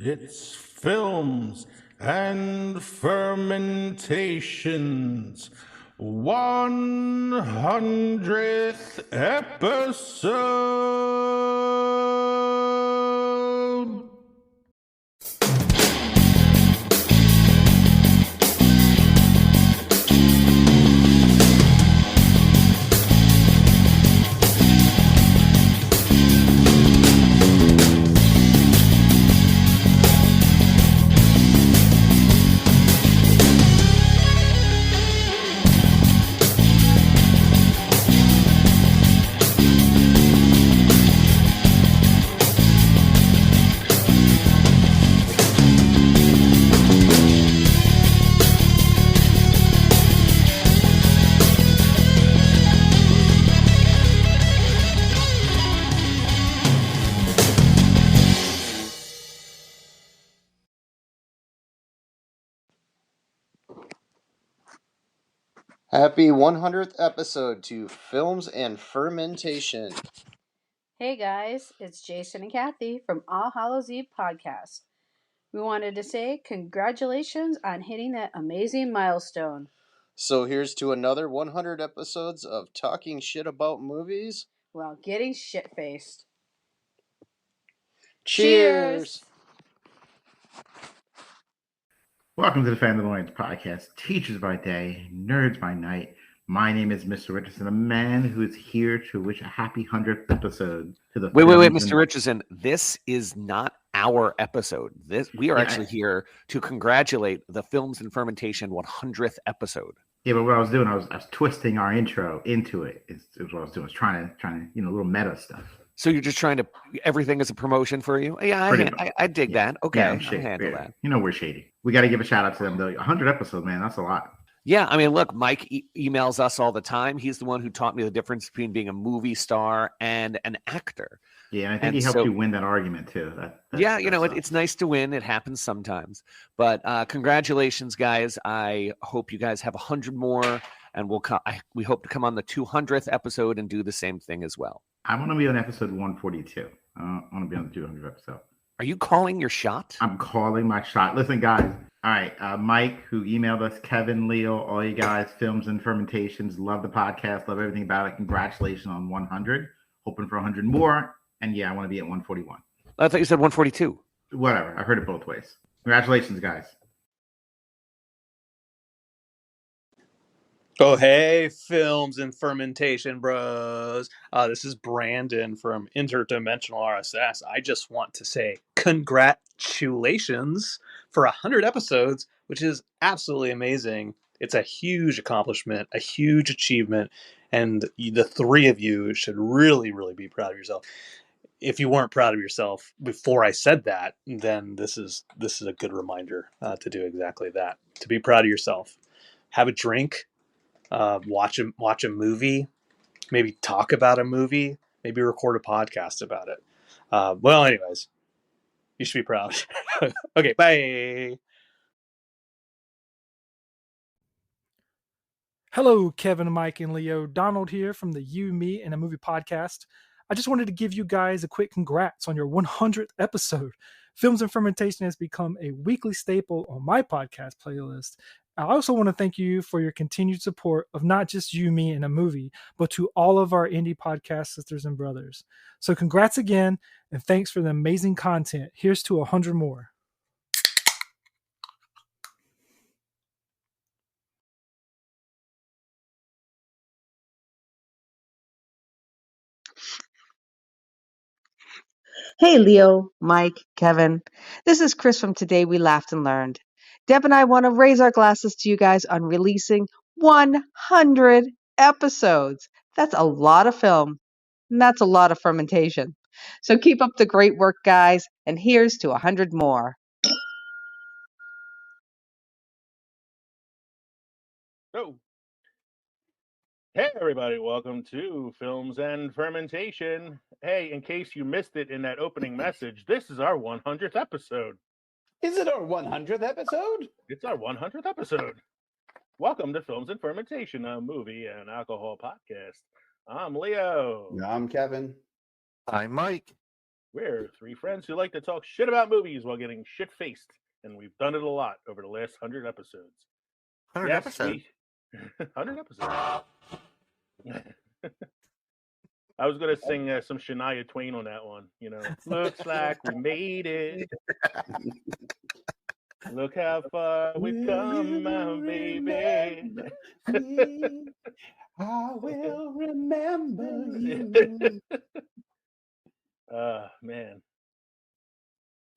It's Films and Fermentations 100th episode. Happy 100th episode to Films and Fermentation. Hey guys, it's Jason and Kathy from All Hallows Eve podcast. We wanted to say congratulations on hitting that amazing milestone. So here's to another 100 episodes of talking shit about movies while getting shit-faced. Cheers! Welcome to the Fan of the Lions podcast, teachers by day, nerds by night. My name is Mr. Richardson, a man who is here to wish a happy 100th episode to the Wait, Mr. Richardson. This is not our episode. We are actually here to congratulate the Films and Fermentation 100th episode. Yeah, but what I was doing, I was twisting our intro into it. Is what I was doing. I was trying to, a little meta stuff. So you're just trying to, everything is a promotion for you? Yeah, I dig that. Okay, yeah, I'll handle that. We're shady. We got to give a shout out to them, though. 100 episodes, man, that's a lot. Yeah, I mean, look, Mike emails us all the time. He's the one who taught me the difference between being a movie star and an actor. Yeah, I think he helped you win that argument, too. It's nice to win. It happens sometimes. But congratulations, guys. I hope you guys have 100 more, and we hope to come on the 200th episode and do the same thing as well. I want to be on episode 142. I want to be on the 200th episode. Are you calling your shot? I'm calling my shot. Listen, guys. All right. Mike, who emailed us, Kevin, Leo, all you guys, Films and Fermentations. Love the podcast. Love everything about it. Congratulations on 100. Hoping for 100 more. And yeah, I want to be at 141. I thought you said 142. Whatever. I heard it both ways. Congratulations, guys. Oh, hey, Films and Fermentation bros. This is Brandon from Interdimensional RSS. I just want to say congratulations for 100 episodes, which is absolutely amazing. It's a huge accomplishment, a huge achievement, and the three of you should really, really be proud of yourself. If you weren't proud of yourself before I said that, then this is a good reminder to do exactly that. To be proud of yourself. Have a drink. Watch a movie, maybe talk about a movie, maybe record a podcast about it. Well, anyways, you should be proud. Okay, bye. Hello, Kevin, Mike, and Leo. Donald here from the You, Me, and a Movie podcast. I just wanted to give you guys a quick congrats on your 100th episode. Films and Fermentation has become a weekly staple on my podcast playlist. I also want to thank you for your continued support of not just You, Me, and a Movie, but to all of our indie podcast sisters and brothers. So congrats again, and thanks for the amazing content. Here's to 100 more. Hey, Leo, Mike, Kevin. This is Chris from Today We Laughed and Learned. Deb and I want to raise our glasses to you guys on releasing 100 episodes. That's a lot of film, and that's a lot of fermentation. So keep up the great work, guys, and here's to 100 more. Oh. Hey, everybody. Welcome to Films and Fermentation. Hey, in case you missed it in that opening message, this is our 100th episode. Is it our 100th episode? It's our 100th episode. Welcome to Films and Fermentation, a movie and alcohol podcast. I'm Leo. I'm Kevin. I'm Mike. We're three friends who like to talk shit about movies while getting shit faced, and we've done it a lot over the last 100 episodes. 100 Yes, episodes. 100 episodes. I was gonna sing some Shania Twain on that one. You know, looks like we made it. Look how far we've come, my baby. Me? I will remember you. Man.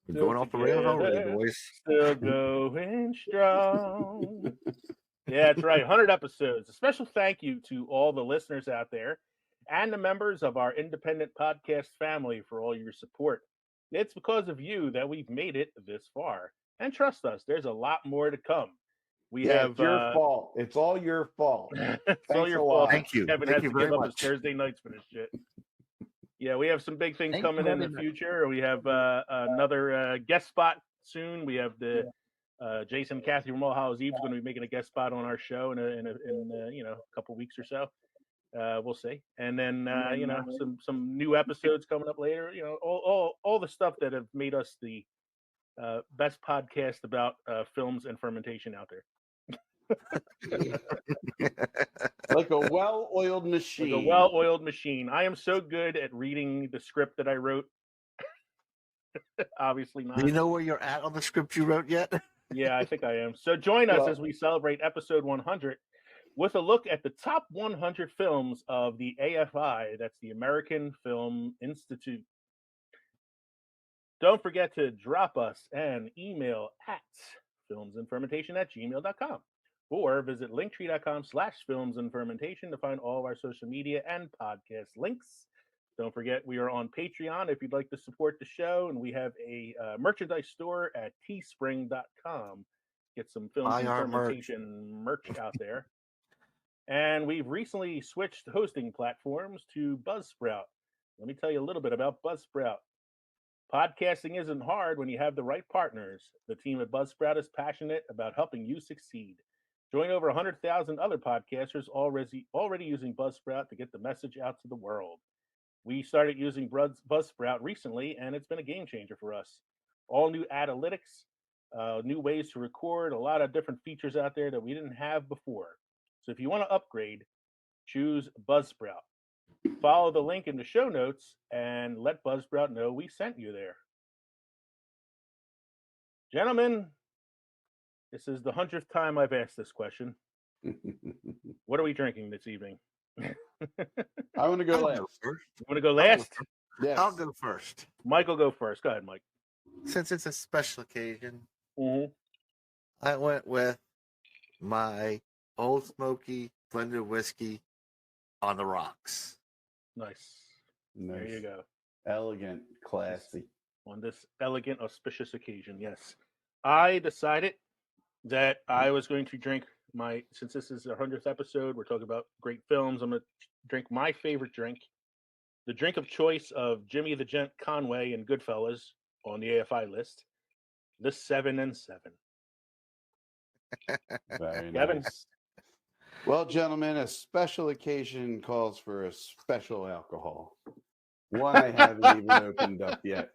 We're Still going off the rails already, together, boys. still going strong. Yeah, that's right. 100 episodes. A special thank you to all the listeners out there and the members of our independent podcast family for all your support. It's because of you that we've made it this far. And trust us, there's a lot more to come. We Yeah, have it's your fault. It's all your fault. it's all Thanks your a fault. lot. Thank you. Kevin Thank has you to very give up his much. Thursday nights for this shit. Yeah, we have some big things Thank you coming in the very much. future. We have another guest spot soon. We have the Jason and Kathy from All Hallows Eve is going to be making a guest spot on our show in a couple weeks or so. We'll see. And then some new episodes coming up later. You know, all the stuff that have made us the best podcast about films and fermentation out there. Like a well-oiled machine. Like a well-oiled machine. I am so good at reading the script that I wrote. Obviously not. Do you know where you're at on the script you wrote yet? Yeah, I think I am. So join us as we celebrate episode 100 with a look at the top 100 films of the AFI. That's the American Film Institute. Don't forget to drop us an email at filmsandfermentation@gmail.com or visit linktree.com/filmsandfermentation to find all of our social media and podcast links. Don't forget, we are on Patreon if you'd like to support the show, and we have a merchandise store at teespring.com. Get some Films Buy and our Fermentation merch out there. And we've recently switched hosting platforms to Buzzsprout. Let me tell you a little bit about Buzzsprout. Podcasting isn't hard when you have the right partners. The team at Buzzsprout is passionate about helping you succeed. Join over 100,000 other podcasters already using Buzzsprout to get the message out to the world. We started using Buzzsprout recently, and it's been a game changer for us. All new analytics, new ways to record, a lot of different features out there that we didn't have before. So if you want to upgrade, choose Buzzsprout. Follow the link in the show notes and let Buzzsprout know we sent you there. Gentlemen, this is the 100th time I've asked this question. What are we drinking this evening? I want to go last. You want to go last? Yes. I'll go first. Michael, go first. Go ahead, Mike. Since it's a special occasion, Mm-hmm. I went with my Old Smoky blended whiskey on the rocks. Nice. Nice. There you go. Elegant, classy. On this elegant, auspicious occasion, yes. I decided that I was going to drink since this is our 100th episode, we're talking about great films. I'm going to drink my favorite drink, the drink of choice of Jimmy the Gent Conway and Goodfellas on the AFI list, the 7 and 7. Very Kevin? nice. Well, gentlemen, a special occasion calls for a special alcohol. One I haven't even opened up yet.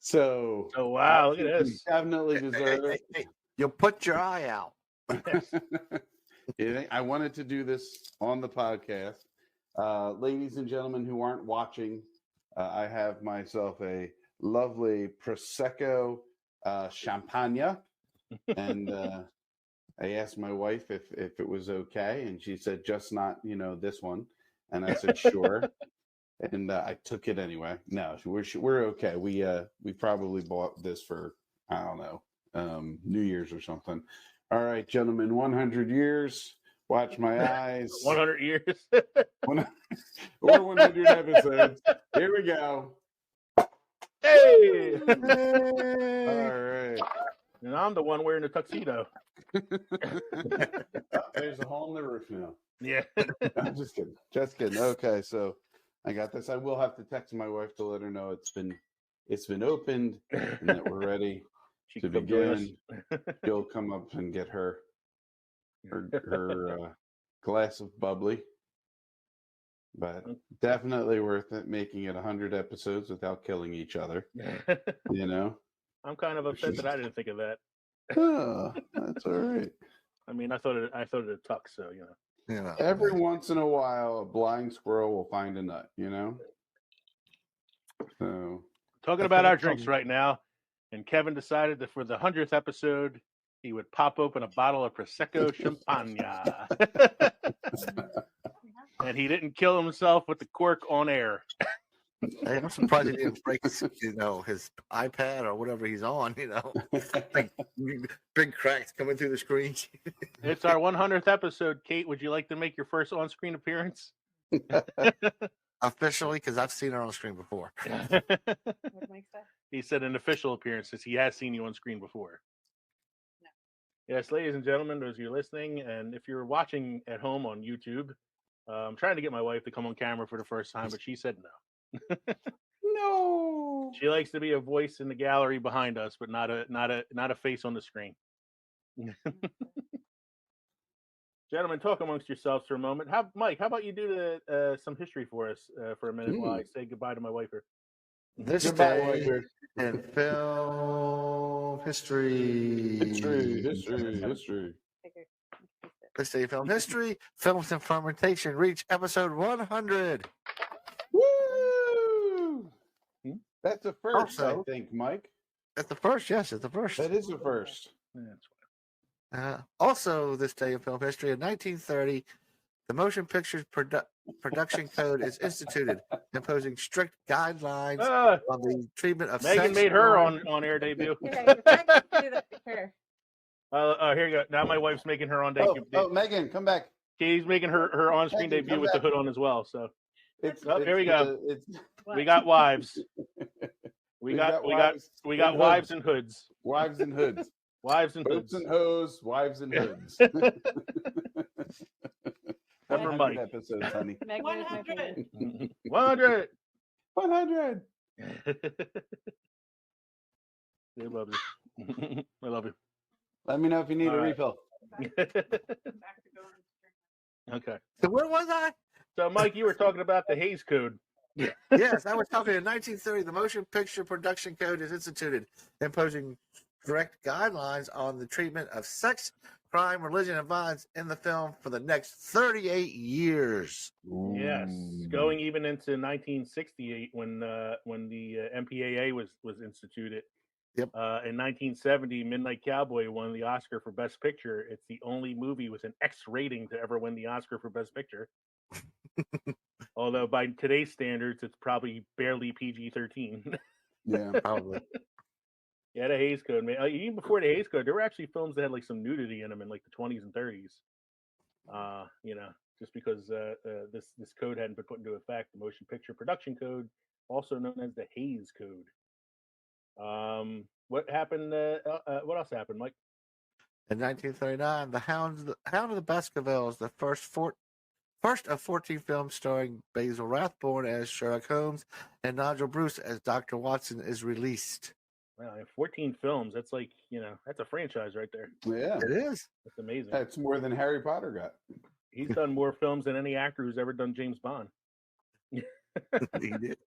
So, Oh, wow, look at this. Definitely deserve it. Hey, you'll put your eye out. I wanted to do this on the podcast. Ladies and gentlemen who aren't watching, I have myself a lovely Prosecco Champagne. And I asked my wife if it was okay. And she said, just not, this one. And I said, sure. And I took it anyway. No, we're okay. We probably bought this for, I don't know, New Year's or something. All right, gentlemen, 100 years. Watch my eyes. 100 years. Or 100 episodes. Here we go. Hey! All right. And I'm the one wearing the tuxedo. There's a hole in the roof now. Yeah. I'm just kidding. Just kidding. Okay, so I got this. I will have to text my wife to let her know it's been opened and that we're ready to begin. She'll come up and get her glass of bubbly. But definitely worth it making it 100 episodes without killing each other. You know? I'm kind of upset that I didn't think of that. Oh, that's all right. I mean, I thought it a tuck, so Every once in a while, a blind squirrel will find a nut. You know. So talking about our drinks right now, and Kevin decided that for the 100th episode, he would pop open a bottle of Prosecco Champagne. And he didn't kill himself with the cork on air. Hey, I'm surprised he didn't break his, his iPad or whatever he's on. Like big cracks coming through the screen. It's our 100th episode. Kate, would you like to make your first on-screen appearance? Officially, because I've seen her on screen before. He said an official appearance, since he has seen you on screen before. No. Yes, ladies and gentlemen, those of you listening, and if you're watching at home on YouTube, I'm trying to get my wife to come on camera for the first time, but she said no. No. She likes to be a voice in the gallery behind us, but not a face on the screen. Gentlemen, talk amongst yourselves for a moment. Mike, how about you do some history for us for a minute while I say goodbye to my wife here. This Goodbye, day wife. in film history. History. This day in film history, Films and Fermentation reach episode 100. Woo! That's the first, Also, I think, Mike. That's the first. Yes, it's the first. That is the first. Also, this day in film history, in 1930, the Motion Picture Production Code is instituted, imposing strict guidelines on the treatment of Megan sex made her crime. on air debut. Here Here you go. Now my wife's making her on debut. Oh, Megan, come back. Katie's making her on-screen Megan, debut come with the back. hood on as well. So here we It's go. We got wives. We got wives and hoods. Wives and hoods. Wives and Boats hoods. and hoes, wives and hoods. Number Mike. Episodes, honey. 100. 100. 100. They love you. I love you. Let me know if you need a refill. Okay. So where was I? So, Mike, you were talking about the Hays Code. Yes, I was talking in 1930. The Motion Picture Production Code is instituted, imposing strict guidelines on the treatment of sex, crime, religion, and violence in the film for the next 38 years. Yes, going even into 1968 when the MPAA was instituted. Yep. In 1970, Midnight Cowboy won the Oscar for Best Picture. It's the only movie with an X rating to ever win the Oscar for Best Picture. Although by today's standards, it's probably barely PG-13. Yeah, probably. Yeah, the Hays Code, man. Even before the Hays Code, there were actually films that had like some nudity in them in like the 20s and 30s. Just because this code hadn't been put into effect, the Motion Picture Production Code, also known as the Hays Code. What happened? What else happened, Mike? In 1939, The Hound of the Baskervilles, the first of 14 films starring Basil Rathbone as Sherlock Holmes and Nigel Bruce as Dr. Watson, is released. Wow, 14 films. That's like, that's a franchise right there. Yeah, it is. That's amazing. That's more than Harry Potter got. He's done more films than any actor who's ever done James Bond. He did.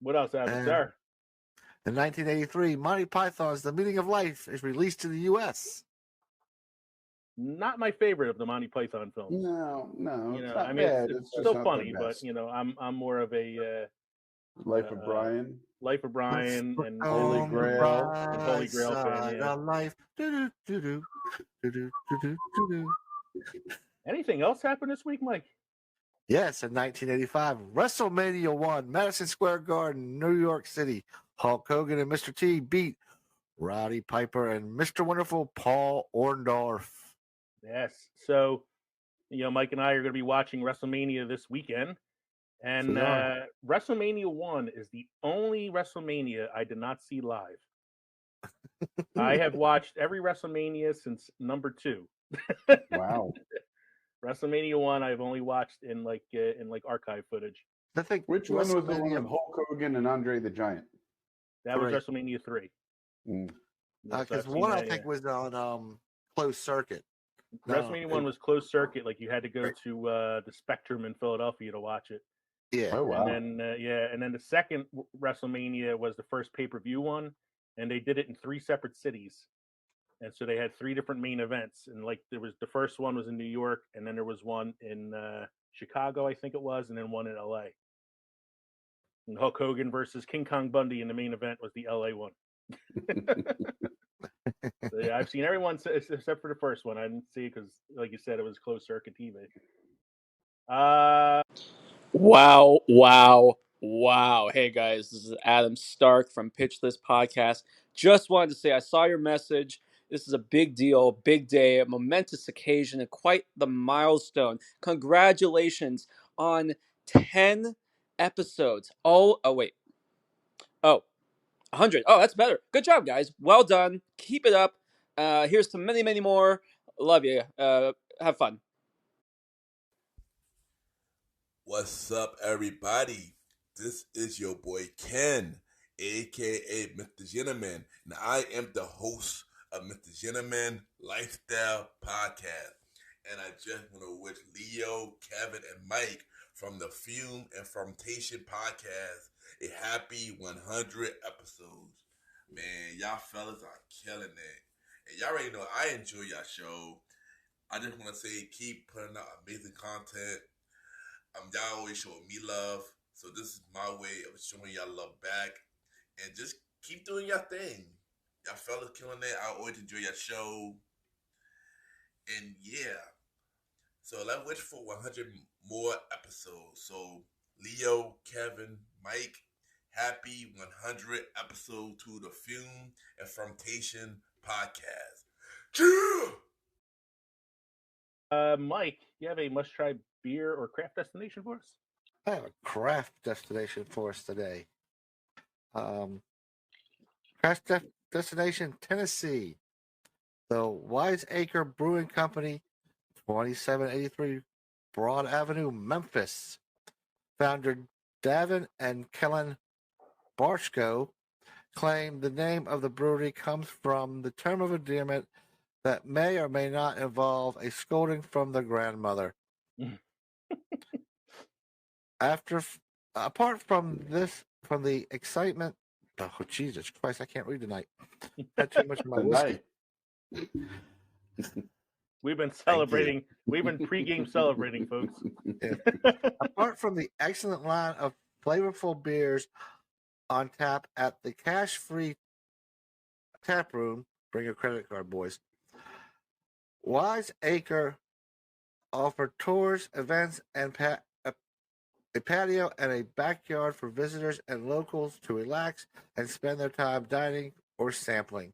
What else happened, sir? In 1983, Monty Python's The Meaning of Life is released in the U.S. Not my favorite of the Monty Python films. No, it's not I mean, bad. it's still funny, but I'm more of a Life of Brian. Life of Brian and Holy Grail. Holy Grail fan. Yeah. Life. Anything else happened this week, Mike? Yes, in 1985, WrestleMania 1, Madison Square Garden, New York City. Hulk Hogan and Mr. T beat Roddy Piper and Mr. Wonderful Paul Orndorff. Yes. So, Mike and I are going to be watching WrestleMania this weekend. And WrestleMania 1 is the only WrestleMania I did not see live. I have watched every WrestleMania since number 2. Wow. WrestleMania 1 I've only watched in archive footage. I think which one was the one with Hulk Hogan and Andre the Giant? That was WrestleMania 3. Because one I think was on closed circuit. WrestleMania 1 was closed circuit. Like, you had to go to the Spectrum in Philadelphia to watch it. Yeah. Oh wow. And then and then the second WrestleMania was the first pay-per-view one, and they did it in 3 separate cities. And so they had 3 different main events, and like there was the first one was in New York, and then there was one in Chicago, I think it was, and then one in LA. And Hulk Hogan versus King Kong Bundy in the main event was the LA one. So, yeah, I've seen everyone except for the first one. I didn't see it because, like you said, it was closed circuit TV. Wow. Hey guys, this is Adam Stark from Pitch List Podcast. Just wanted to say I saw your message. This is a big deal, big day, a momentous occasion, and quite the milestone. Congratulations on 10 episodes. Oh, wait. Oh, 100. Oh, that's better. Good job, guys. Well done. Keep it up. Here's to many, many more. Love you. Have fun. What's up, everybody? This is your boy Ken, aka Mr. Gentleman, and I am the host of Mr. Gentleman Lifestyle Podcast. And I just want to wish Leo, Kevin, and Mike from the Fume and Fermentation Podcast a happy 100 episodes. Man, y'all fellas are killing it. And y'all already know I enjoy y'all show. I just want to say keep putting out amazing content. Y'all always showing me love, so this is my way of showing y'all love back, and just keep doing your thing. Y'all fellas killing it. I always enjoy your show, and yeah. So let's wish for 100 more episodes. So Leo, Kevin, Mike, happy 100 episode to the Fume and Fermentation Podcast. Cheer! Mike, you have a must-try beer or craft destination for us? I have a craft destination for us today. Craft destination, Tennessee. The Wiseacre Brewing Company, 2783 Broad Avenue, Memphis. Founder Davin and Kellen Barshko claim the name of the brewery comes from the term of endearment that may or may not involve a scolding from the grandmother. Apart from the excitement, oh Jesus Christ, I can't read tonight. Had too much of my whiskey. We've been celebrating. We've been pregame celebrating, folks. Yeah. Apart from the excellent line of flavorful beers on tap at the cash-free tap room, bring your credit card, boys. Wiseacre offer tours, events, and a patio and a backyard for visitors and locals to relax and spend their time dining or sampling.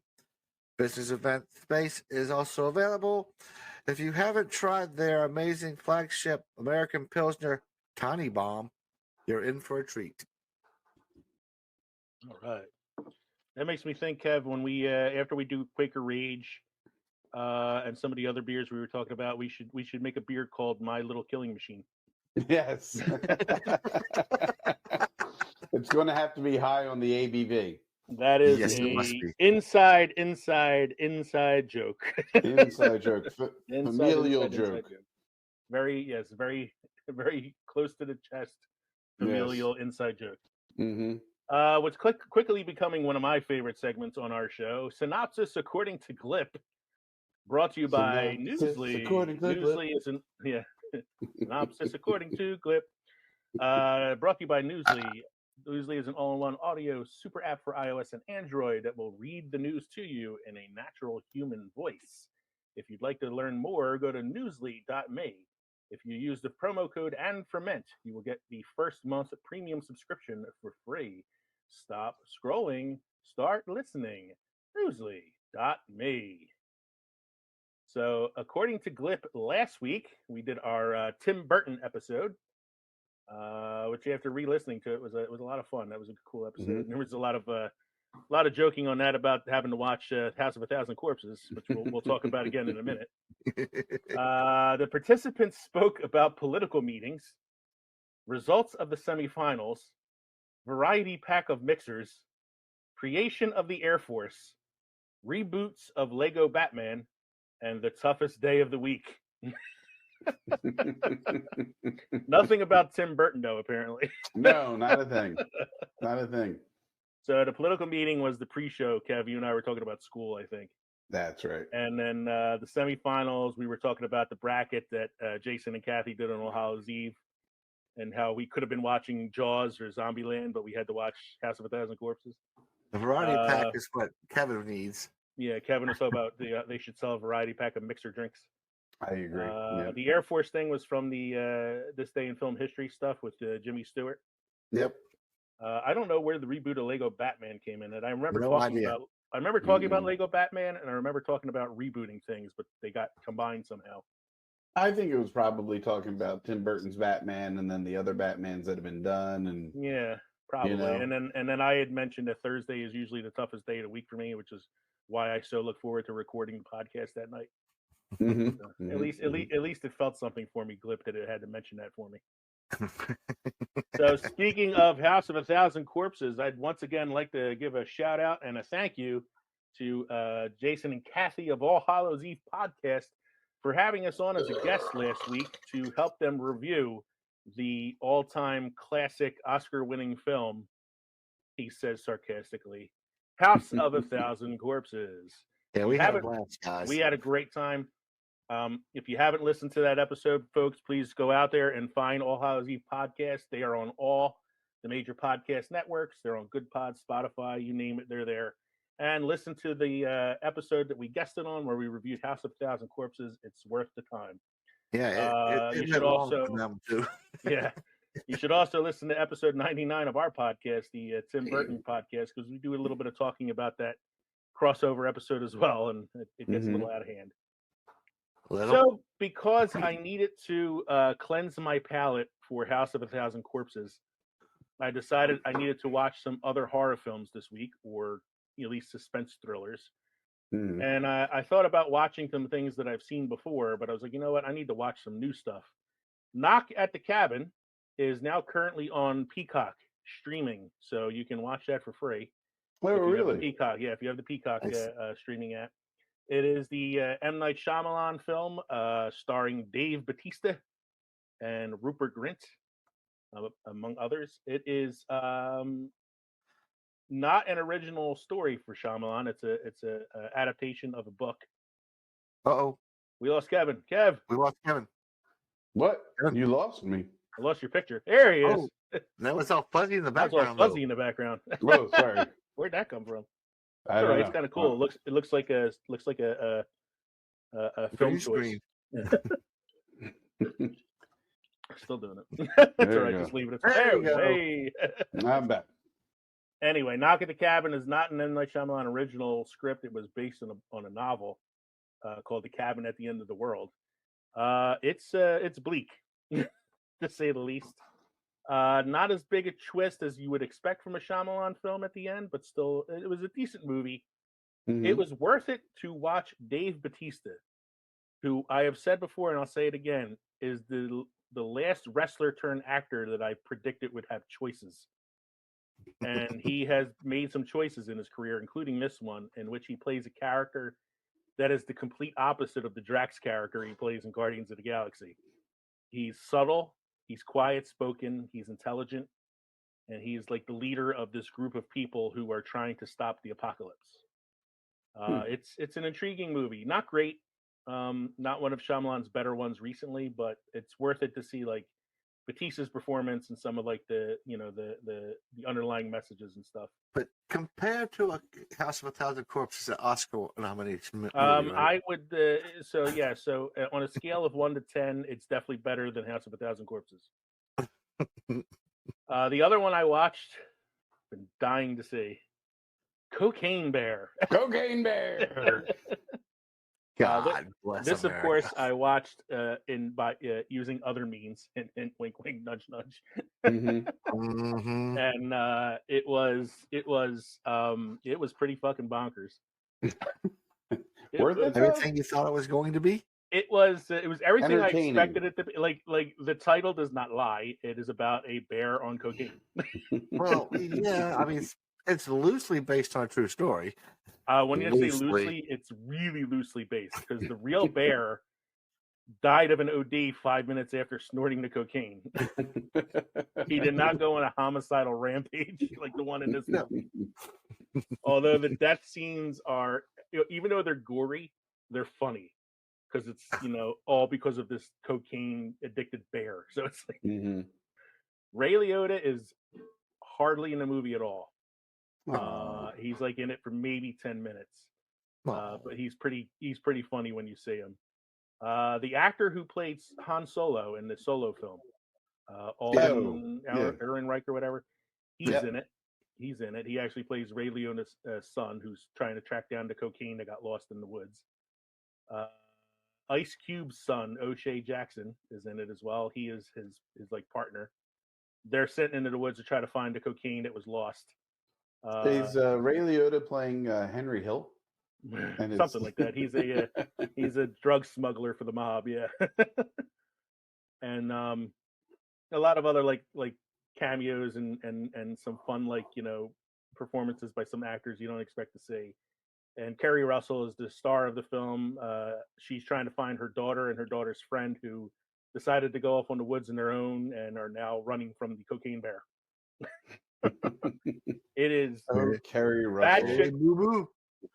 Business event space is also available. If you haven't tried their amazing flagship American Pilsner Tiny Bomb, you're in for a treat. All right. That makes me think, Kev, when we after we do Quaker Rage and some of the other beers we were talking about, we should make a beer called My Little Killing Machine. Yes. It's going to have to be high on the ABV. That is Yes, it must a be. inside joke. Inside joke. Familial inside joke. Very close to the chest. Familial inside joke. Mm-hmm. What's quickly becoming one of my favorite segments on our show, Synopsis According to Glip, brought to you by Newsly. Newsly isn't Synopsis According to Glip. Brought to you by Newsly. Newsly is an all-in-one audio super app for iOS and Android that will read the news to you in a natural human voice. If you'd like to learn more, go to newsly.me. If you use the promo code ANDFERMENT, you will get the first month premium subscription for free. Stop scrolling, start listening. Newsly.me. So, according to Glip, last week we did our Tim Burton episode, which after re-listening to it was a lot of fun. That was a cool episode. Mm-hmm. And there was a lot of joking on that about having to watch House of a Thousand Corpses, which we'll talk about again in a minute. The participants spoke about political meetings, results of the semifinals, variety pack of mixers, creation of the Air Force, reboots of Lego Batman, and the toughest day of the week. Nothing about Tim Burton, though, apparently. No, not a thing. Not a thing. So the political meeting was the pre-show. Kev, you and I were talking about school, I think. That's right. And then the semifinals, we were talking about the bracket that Jason and Kathy did on All Hallows Eve, and how we could have been watching Jaws or Zombieland, but we had to watch House of a Thousand Corpses. The variety pack is what Kevin needs. Yeah, Kevin was talking about they should sell a variety pack of mixer drinks. I agree. Yep. The Air Force thing was from the This Day in Film History stuff with Jimmy Stewart. Yep. I don't know where the reboot of Lego Batman came in, and I remember No talking idea. about. I remember talking about Lego Batman, and I remember talking about rebooting things, but they got combined somehow. I think it was probably talking about Tim Burton's Batman and then the other Batmans that have been done, and Yeah, probably. You know. And then I had mentioned that Thursday is usually the toughest day of the week for me, which is why I so look forward to recording the podcast that night. Mhm, So, mhm, at least it felt something for me, Glip, that it had to mention that for me. So speaking of House of a Thousand Corpses, I'd once again like to give a shout out and a thank you to Jason and Kathy of All Hallows Eve podcast for having us on as a guest last week to help them review the all-time classic Oscar-winning film, he says sarcastically, House of a Thousand Corpses. Yeah, If we you had a haven't- blast, guys. We had a great time. If you haven't listened to that episode, folks, please go out there and find All Hallows Eve podcast. They are on all the major podcast networks. They're on Good Pod, Spotify, you name it, they're there. And listen to the episode that we guested on where we reviewed House of a Thousand Corpses. It's worth the time. Yeah, You it should went long also- for them too. Yeah. You should also listen to episode 99 of our podcast, the Tim Burton podcast, because we do a little bit of talking about that crossover episode as well, and it gets a little out of hand. So, because I needed to cleanse my palate for House of a Thousand Corpses, I decided I needed to watch some other horror films this week, or at least suspense thrillers. mhm. And I thought about watching some things that I've seen before, but I was like, you know what? I need to watch some new stuff. Knock at the Cabin is now currently on Peacock streaming, so you can watch that for free. Oh, If you have the really? Peacock, yeah, if you have the Peacock Nice. streaming app. It is the M. Night Shyamalan film starring Dave Bautista and Rupert Grint, among others. It is not an original story for Shyamalan. It's a adaptation of a book. Uh-oh. We lost Kevin. Kev, We lost Kevin. What? You lost me. I lost your picture. There he is. Oh, that was all fuzzy in the That's all background. fuzzy in the background. Whoa, sorry. Where'd that come from? I It's all don't right. know. It's kind of cool. It looks like a film Green choice. screen. Still doing it. That's There all you right. go. Just leave it. There we go. Hey. I'm back. Anyway, Knock at the Cabin is not an M. Night Shyamalan original script. It was based on a novel called The Cabin at the End of the World. It's bleak, to say the least. Not as big a twist as you would expect from a Shyamalan film at the end, but still, it was a decent movie. Mhm. It was worth it to watch Dave Bautista, who I have said before, and I'll say it again, is the last wrestler turned actor that I predicted would have choices. And he has made some choices in his career, including this one, in which he plays a character that is the complete opposite of the Drax character he plays in Guardians of the Galaxy. He's subtle, he's quiet spoken, he's intelligent, and he's like the leader of this group of people who are trying to stop the apocalypse. It's an intriguing movie. Not great, not one of Shyamalan's better ones recently, but it's worth it to see like Batista's performance and some of like the underlying messages and stuff. But compared to a House of a Thousand Corpses, an Oscar nomination movie, right? I would so on a scale of 1 to 10, it's definitely better than House of a Thousand Corpses. The other one I watched, been dying to see, Cocaine Bear. Cocaine Bear. God bless This, of America. course, I watched by using other means, and wink, wink, nudge, nudge. Mhm. Mhm. And it was pretty fucking bonkers. Worth it, though? Everything you thought it was going to be? It was everything I Entertaining. expected it to be. Like the title does not lie. It is about a bear on cocaine. Well, yeah. I mean, it's loosely based on a true story. When you say loosely, it's really loosely based because the real bear died of an OD 5 minutes after snorting the cocaine. He did not go on a homicidal rampage like the one in this movie. Although the death scenes are, even though they're gory, they're funny because it's all because of this cocaine addicted bear. So it's like Ray Liotta is hardly in the movie at all. He's like in it for maybe 10 minutes, but he's pretty funny when you see him. The actor who played Han Solo in the Solo film, Alden Ehrenreich or whatever, he's in it. He's in it. He actually plays Ray Liotta's son, who's trying to track down the cocaine that got lost in the woods. Ice Cube's son, O'Shea Jackson, is in it as well. He is his like partner. They're sitting into the woods to try to find the cocaine that was lost. Is Ray Liotta playing Henry Hill? Something like that. He's a drug smuggler for the mob, yeah. And a lot of other like cameos and some fun performances by some actors you don't expect to see. And Kerry Russell is the star of the film. She's trying to find her daughter and her daughter's friend who decided to go off on the woods on their own and are now running from the cocaine bear. It is Kerry Russell.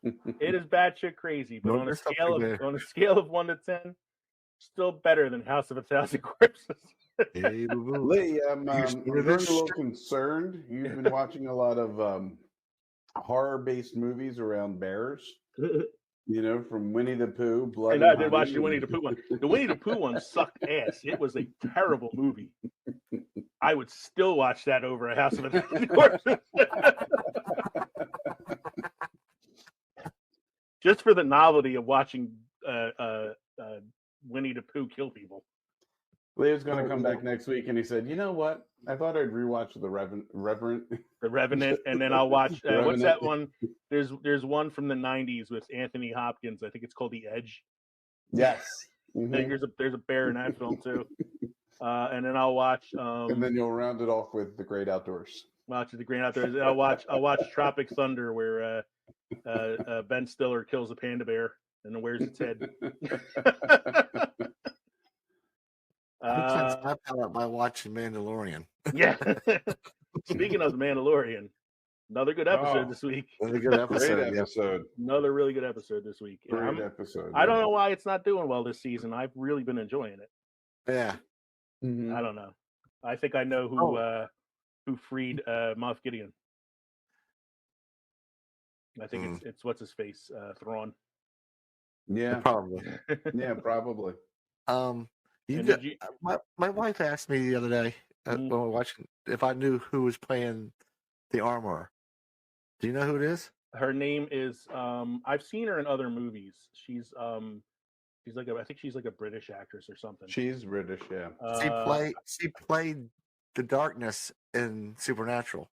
It is batshit crazy, but on a scale of 1 to 10, still better than House of a Thousand Corpses. Lee, I'm getting a little concerned. You've been watching a lot of horror-based movies around bears. From Winnie the Pooh, Blood. And I did watch the Winnie the Pooh one. The Winnie the Pooh one sucked ass. It was a terrible movie. I would still watch that over a House of a Thousand Corpses. Just for the novelty of watching Winnie the Pooh kill people. Leo's going to come back next week, and he said, "You know what? I thought I'd rewatch The Revenant." The Revenant, and then I'll watch what's that one? There's one from the '90s with Anthony Hopkins. I think it's called The Edge. Yes. I think there's a bear in that film too. And then I'll watch. And then you'll round it off with The Great Outdoors. Watch The Great Outdoors. I'll watch Tropic Thunder, where Ben Stiller kills a panda bear and then wears its head. I found out by watching Mandalorian. Yeah. Speaking of the Mandalorian, another good episode this week. Another good episode. Great episode. Another really good episode this week. Great episode. I don't know why it's not doing well this season. I've really been enjoying it. Yeah. Mm-hmm. I don't know. I think I know who freed Moff Gideon. I think it's what's his face, Thrawn. Yeah, probably. Yeah, probably. My wife asked me the other day when we were watching if I knew who was playing the Armorer. Do you know who it is? Her name is I've seen her in other movies. She's I think she's like a British actress or something. She's British, yeah. She played the Darkness in Supernatural.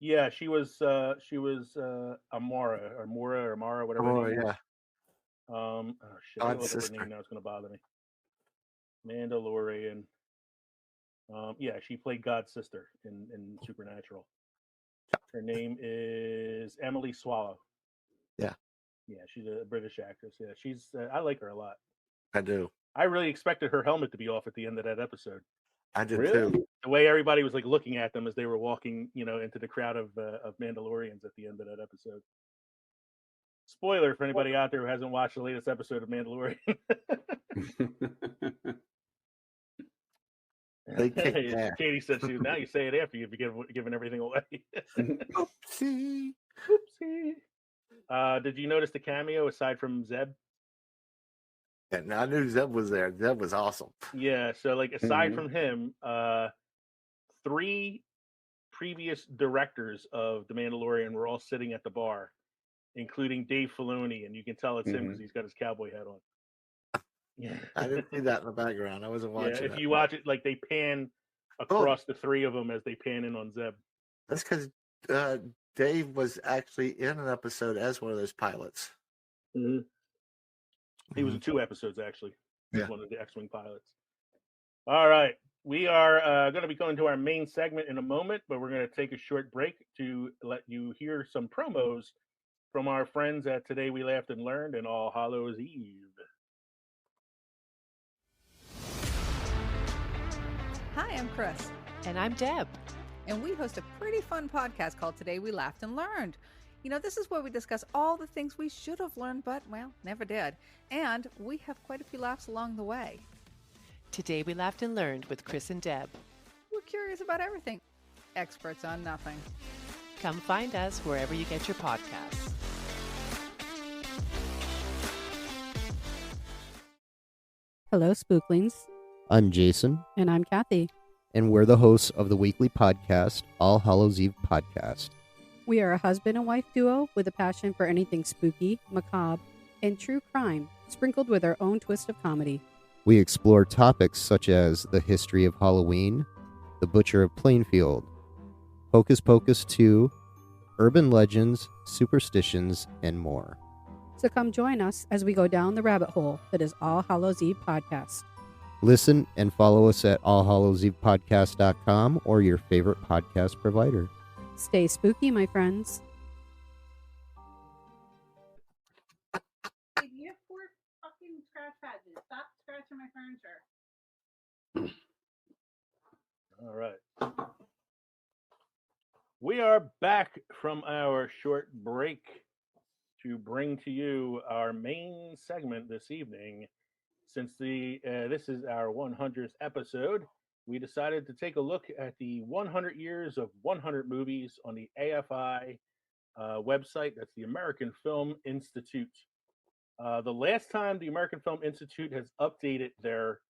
Yeah, she was Amara or Mara, whatever. Amara, yeah. Oh shit! I look up her name now. It's gonna bother me. Mandalorian. Yeah, she played God's sister in Supernatural. Her name is Emily Swallow. Yeah. Yeah, she's a British actress. Yeah, she's. I like her a lot. I do. I really expected her helmet to be off at the end of that episode. I did too. The way everybody was like looking at them as they were walking, into the crowd of Mandalorians at the end of that episode. Spoiler for anybody out there who hasn't watched the latest episode of Mandalorian. Katie said now you say it after you've given everything away. Oopsie. Did you notice the cameo aside from Zeb? And I knew Zeb was there. Zeb was awesome. Yeah, so aside from him, 3 previous directors of The Mandalorian were all sitting at the bar, including Dave Filoni, and you can tell it's him because he's got his cowboy hat on. Yeah. I didn't see that in the background. I wasn't watching. Yeah, if you watch it, they pan across the 3 of them as they pan in on Zeb. That's because Dave was actually in an episode as one of those pilots. Mm-hmm. He was in 2 episodes actually. Yeah. One of the X-Wing pilots. All right, We are going to be going to our main segment in a moment, but we're going to take a short break to let you hear some promos from our friends at Today We Laughed and Learned and All Hallows Eve. Hi, I'm Chris. And I'm Deb. And we host a pretty fun podcast called Today We Laughed and Learned. You know, this is where we discuss all the things we should have learned, but, well, never did. And we have quite a few laughs along the way. Today We Laughed and Learned with Chris and Deb. We're curious about everything, experts on nothing. Come find us wherever you get your podcasts. Hello, Spooklings. I'm Jason, And I'm Kathy. and we're the hosts of the weekly podcast, All Hallows Eve Podcast. We are a husband and wife duo with a passion for anything spooky, macabre, and true crime, sprinkled with our own twist of comedy. We explore topics such as the history of Halloween, the Butcher of Plainfield, Hocus Pocus 2, urban legends, superstitions, and more. So come join us as we go down the rabbit hole that is All Hallows Eve Podcast. Listen and follow us at allhallowsevepodcast.com or your favorite podcast provider. Stay spooky, my friends. You have 4 fucking scratch pads. Stop scratching my furniture. All right. We are back from our short break to bring to you our main segment this evening. Since this is our 100th episode, we decided to take a look at the 100 years of 100 movies on the AFI website. That's the American Film Institute. The last time the American Film Institute has updated their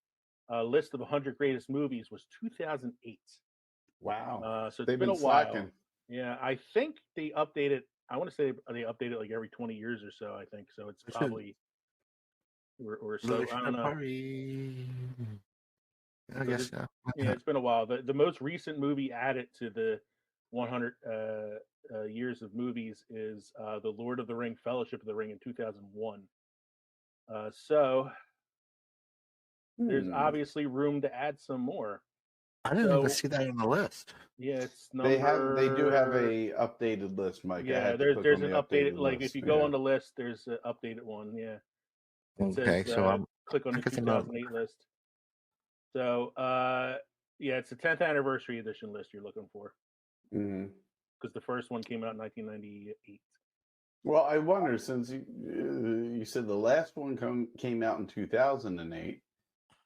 list of 100 greatest movies was 2008. Wow. So it's They've been a been while. slacking. Yeah, I think they updated. I want to say they update it like every 20 years or so. I think so. It's probably or so. I don't know. I guess so. Yeah, it's been a while. The most recent movie added to the 100 years of movies is The Lord of the Ring, Fellowship of the Ring in 2001. So there's obviously room to add some more. I didn't even see that on the list. Yeah, it's They do have a updated list, Mike. I Yeah, had to there's click on an the updated like list. if you go Yeah. on the list, there's an updated one. Yeah. It Okay, says, so I'm click on the I guess I'm not- 2008 list. So yeah, it's the 10th anniversary edition list you're looking for Mhm. because the first one came out in 1998. Well, I wonder, since you said the last one came out in 2008,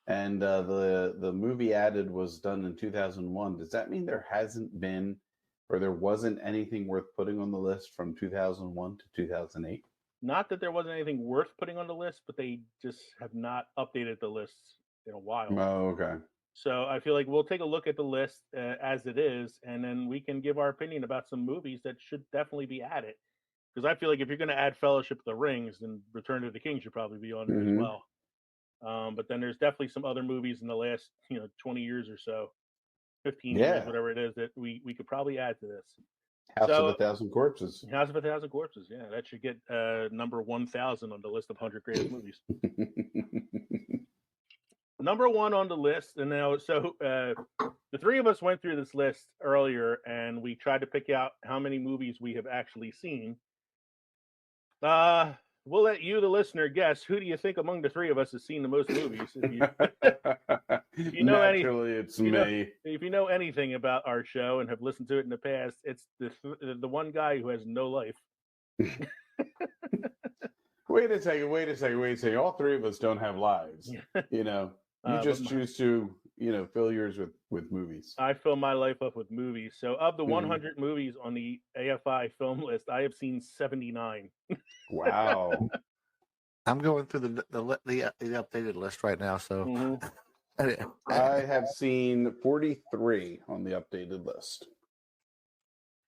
and the movie added was done in 2001. Does that mean there hasn't been, or there wasn't anything worth putting on the list from 2001 to 2008? Not that there wasn't anything worth putting on the list, but they just have not updated the lists in a while. Oh, okay. So I feel like we'll take a look at the list as it is, and then we can give our opinion about some movies that should definitely be added. Because I feel like if you're going to add Fellowship of the Rings, then Return of the King should probably be on there as well. But then there's definitely some other movies in the last 20 years or so, 15 years, whatever it is, that we could probably add to this. House of a Thousand Corpses. House of a Thousand Corpses, yeah, that should get number 1,000 on the list of 100 greatest movies. Number 1 on the list, and now the three of us went through this list earlier, and we tried to pick out how many movies we have actually seen. We'll let you, the listener, guess. Who do you think among the three of us has seen the most movies? If you know Naturally, it's me. If you know anything about our show and have listened to it in the past, it's the one guy who has no life. Wait a second. All three of us don't have lives. You just choose to, fill yours with movies. I fill my life up with movies. So of the 100 movies on the AFI film list, I have seen 79. Wow. I'm going through the updated list right now, so I have seen 43 on the updated list.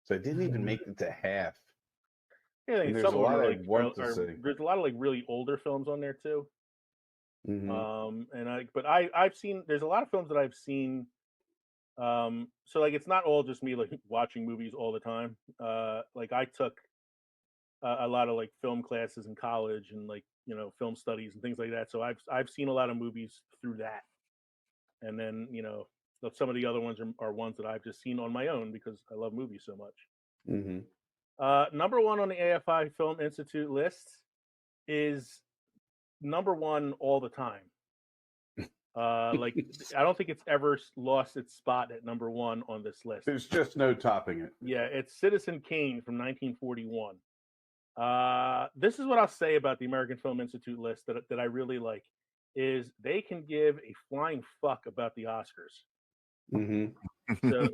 So I didn't even make it to half. Yeah, I think there's a lot I want to are, see. there's a lot of like really older films on there too. Mhm. But I've seen there's a lot of films that I've seen. So like it's not all just me like watching movies all the time. Like I took a lot of like film classes in college and like film studies and things like that. So I've seen a lot of movies through that, and then some of the other ones are ones that I've just seen on my own because I love movies so much. Number one on the AFI Film Institute list is number one all the time. Like I don't think it's ever lost its spot at number one on this list. There's just no topping it. Yeah, it's Citizen Kane from 1941. This is what I'll say about the American Film Institute list that I really like is they can give a flying fuck about the Oscars. So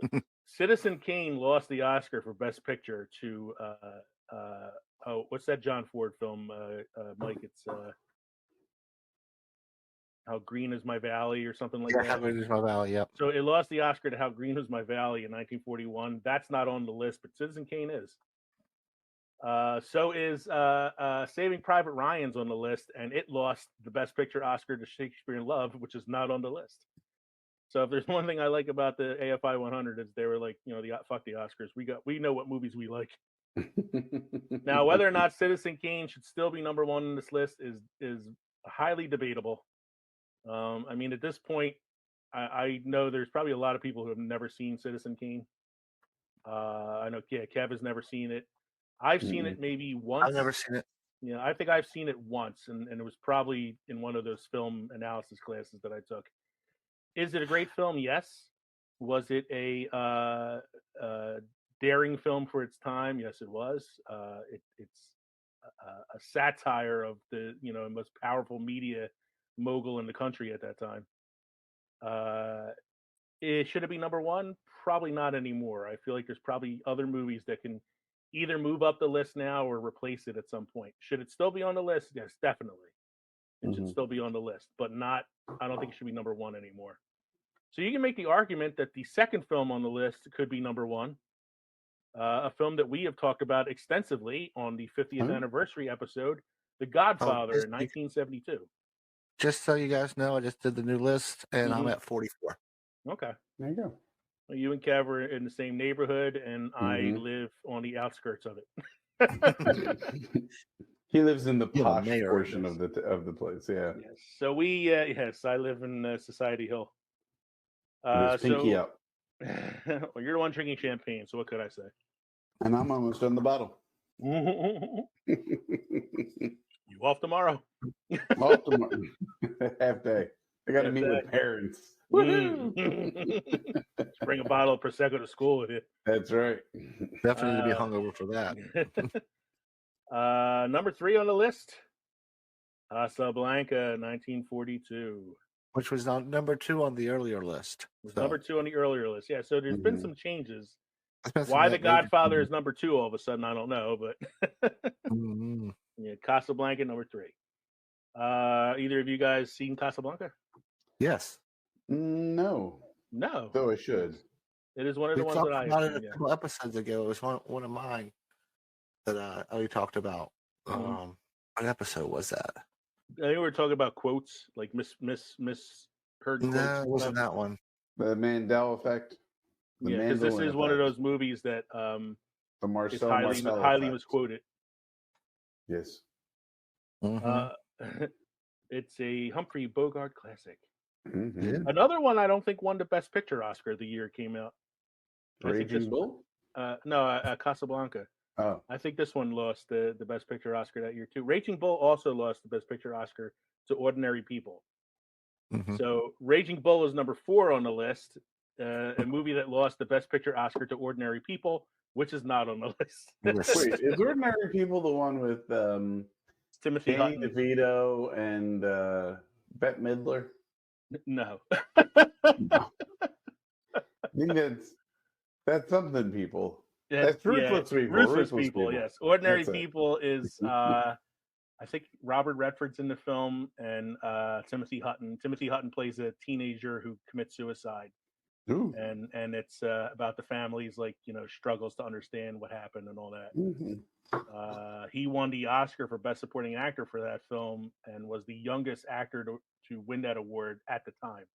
Citizen Kane lost the Oscar for Best Picture to what's that John Ford film, Mike? It's How Green Is My Valley or something like that. How Green Is My Valley, yep. So it lost the Oscar to How Green Was My Valley in 1941. That's not on the list, but Citizen Kane is. So is Saving Private Ryan's on the list, and it lost the Best Picture Oscar to Shakespeare in Love, which is not on the list. So if there's one thing I like about the AFI 100 is they were like, fuck the Oscars. We know what movies we like. Now, whether or not Citizen Kane should still be number one on this list is highly debatable. I mean, at this point, I know there's probably a lot of people who have never seen Citizen Kane. I know, Kev has never seen it. I've seen it maybe once. I've never seen it. Yeah, I think I've seen it once, and it was probably in one of those film analysis classes that I took. Is it a great film? Yes. Was it a daring film for its time? Yes, it was. It's a satire of the most powerful media mogul in the country at that time. Should it be number one? Probably not anymore. I feel like there's probably other movies that can either move up the list now or replace it at some point. Should it still be on the list? Yes, definitely. It should still be on the list, but I don't think it should be number one anymore. So you can make the argument that the second film on the list could be number one, a film that we have talked about extensively on the 50th anniversary episode, The Godfather in 1972. Just so you guys know, I just did the new list, and I'm at 44. Okay. There you go. Well, you and Kev are in the same neighborhood, and I live on the outskirts of it. He lives in the posh portion of the place. Yeah. Yes. So yes, I live in Society Hill. Pinky up. Well, you're the one drinking champagne, so what could I say? And I'm almost done the bottle. You off tomorrow? Off tomorrow. Half day. I got to meet with parents. Bring a bottle of Prosecco to school with you. That's right. Definitely need to be hungover for that. Number 3 on the list, Casablanca, 1942. Which was number 2 on the earlier list. Number 2 on the earlier list. Yeah, so there's been some changes. Why The Godfather is number 2 all of a sudden, I don't know, but yeah, Casablanca, number 3. Either of you guys seen Casablanca? Yes. No. Though I should. It is one of the ones that I talked about it a couple episodes ago. It was one of mine that we talked about. What episode was that? I think we were talking about quotes, like Miss heard quotes. No, it wasn't that one. The Mandela effect. Because this is one of those movies that the Marcel is highly misquoted. Yes. It's a Humphrey Bogart classic. Yeah. Another one I don't think won the Best Picture Oscar the year it came out. Raging Bull? No, Casablanca. Oh. I think this one lost the Best Picture Oscar that year too. Raging Bull also lost the Best Picture Oscar to Ordinary People. So Raging Bull is number 4 on the list. A movie that lost the Best Picture Oscar to Ordinary People, which is not on the list. Wait, is Ordinary People the one with Timothy Danny Hutton, DeVito and Bette Midler? No. I think that's something, people. That's Ruthless People. Ruthless People, yes. Ordinary People is I think Robert Redford's in the film, and Timothy Hutton. Timothy Hutton plays a teenager who commits suicide. Ooh. And it's about the family's struggles to understand what happened and all that. He won the Oscar for Best Supporting Actor for that film and was the youngest actor to win that award at the time.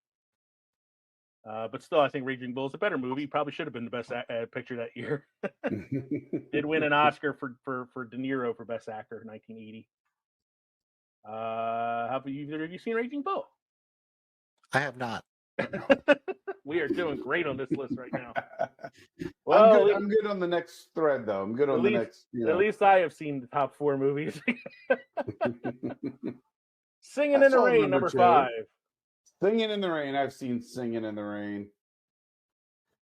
But still, I think Raging Bull is a better movie. Probably should have been the best picture that year. Did win an Oscar for De Niro for Best Actor in 1980. Have either of you seen Raging Bull? I have not. We are doing great on this list right now. I'm Well, good. I'm good on the next thread, though. I'm good on the next. At least I have seen the top 4 movies. Singing I in the saw Rain, number 2. 5. Singing in the Rain. I've seen Singing in the Rain.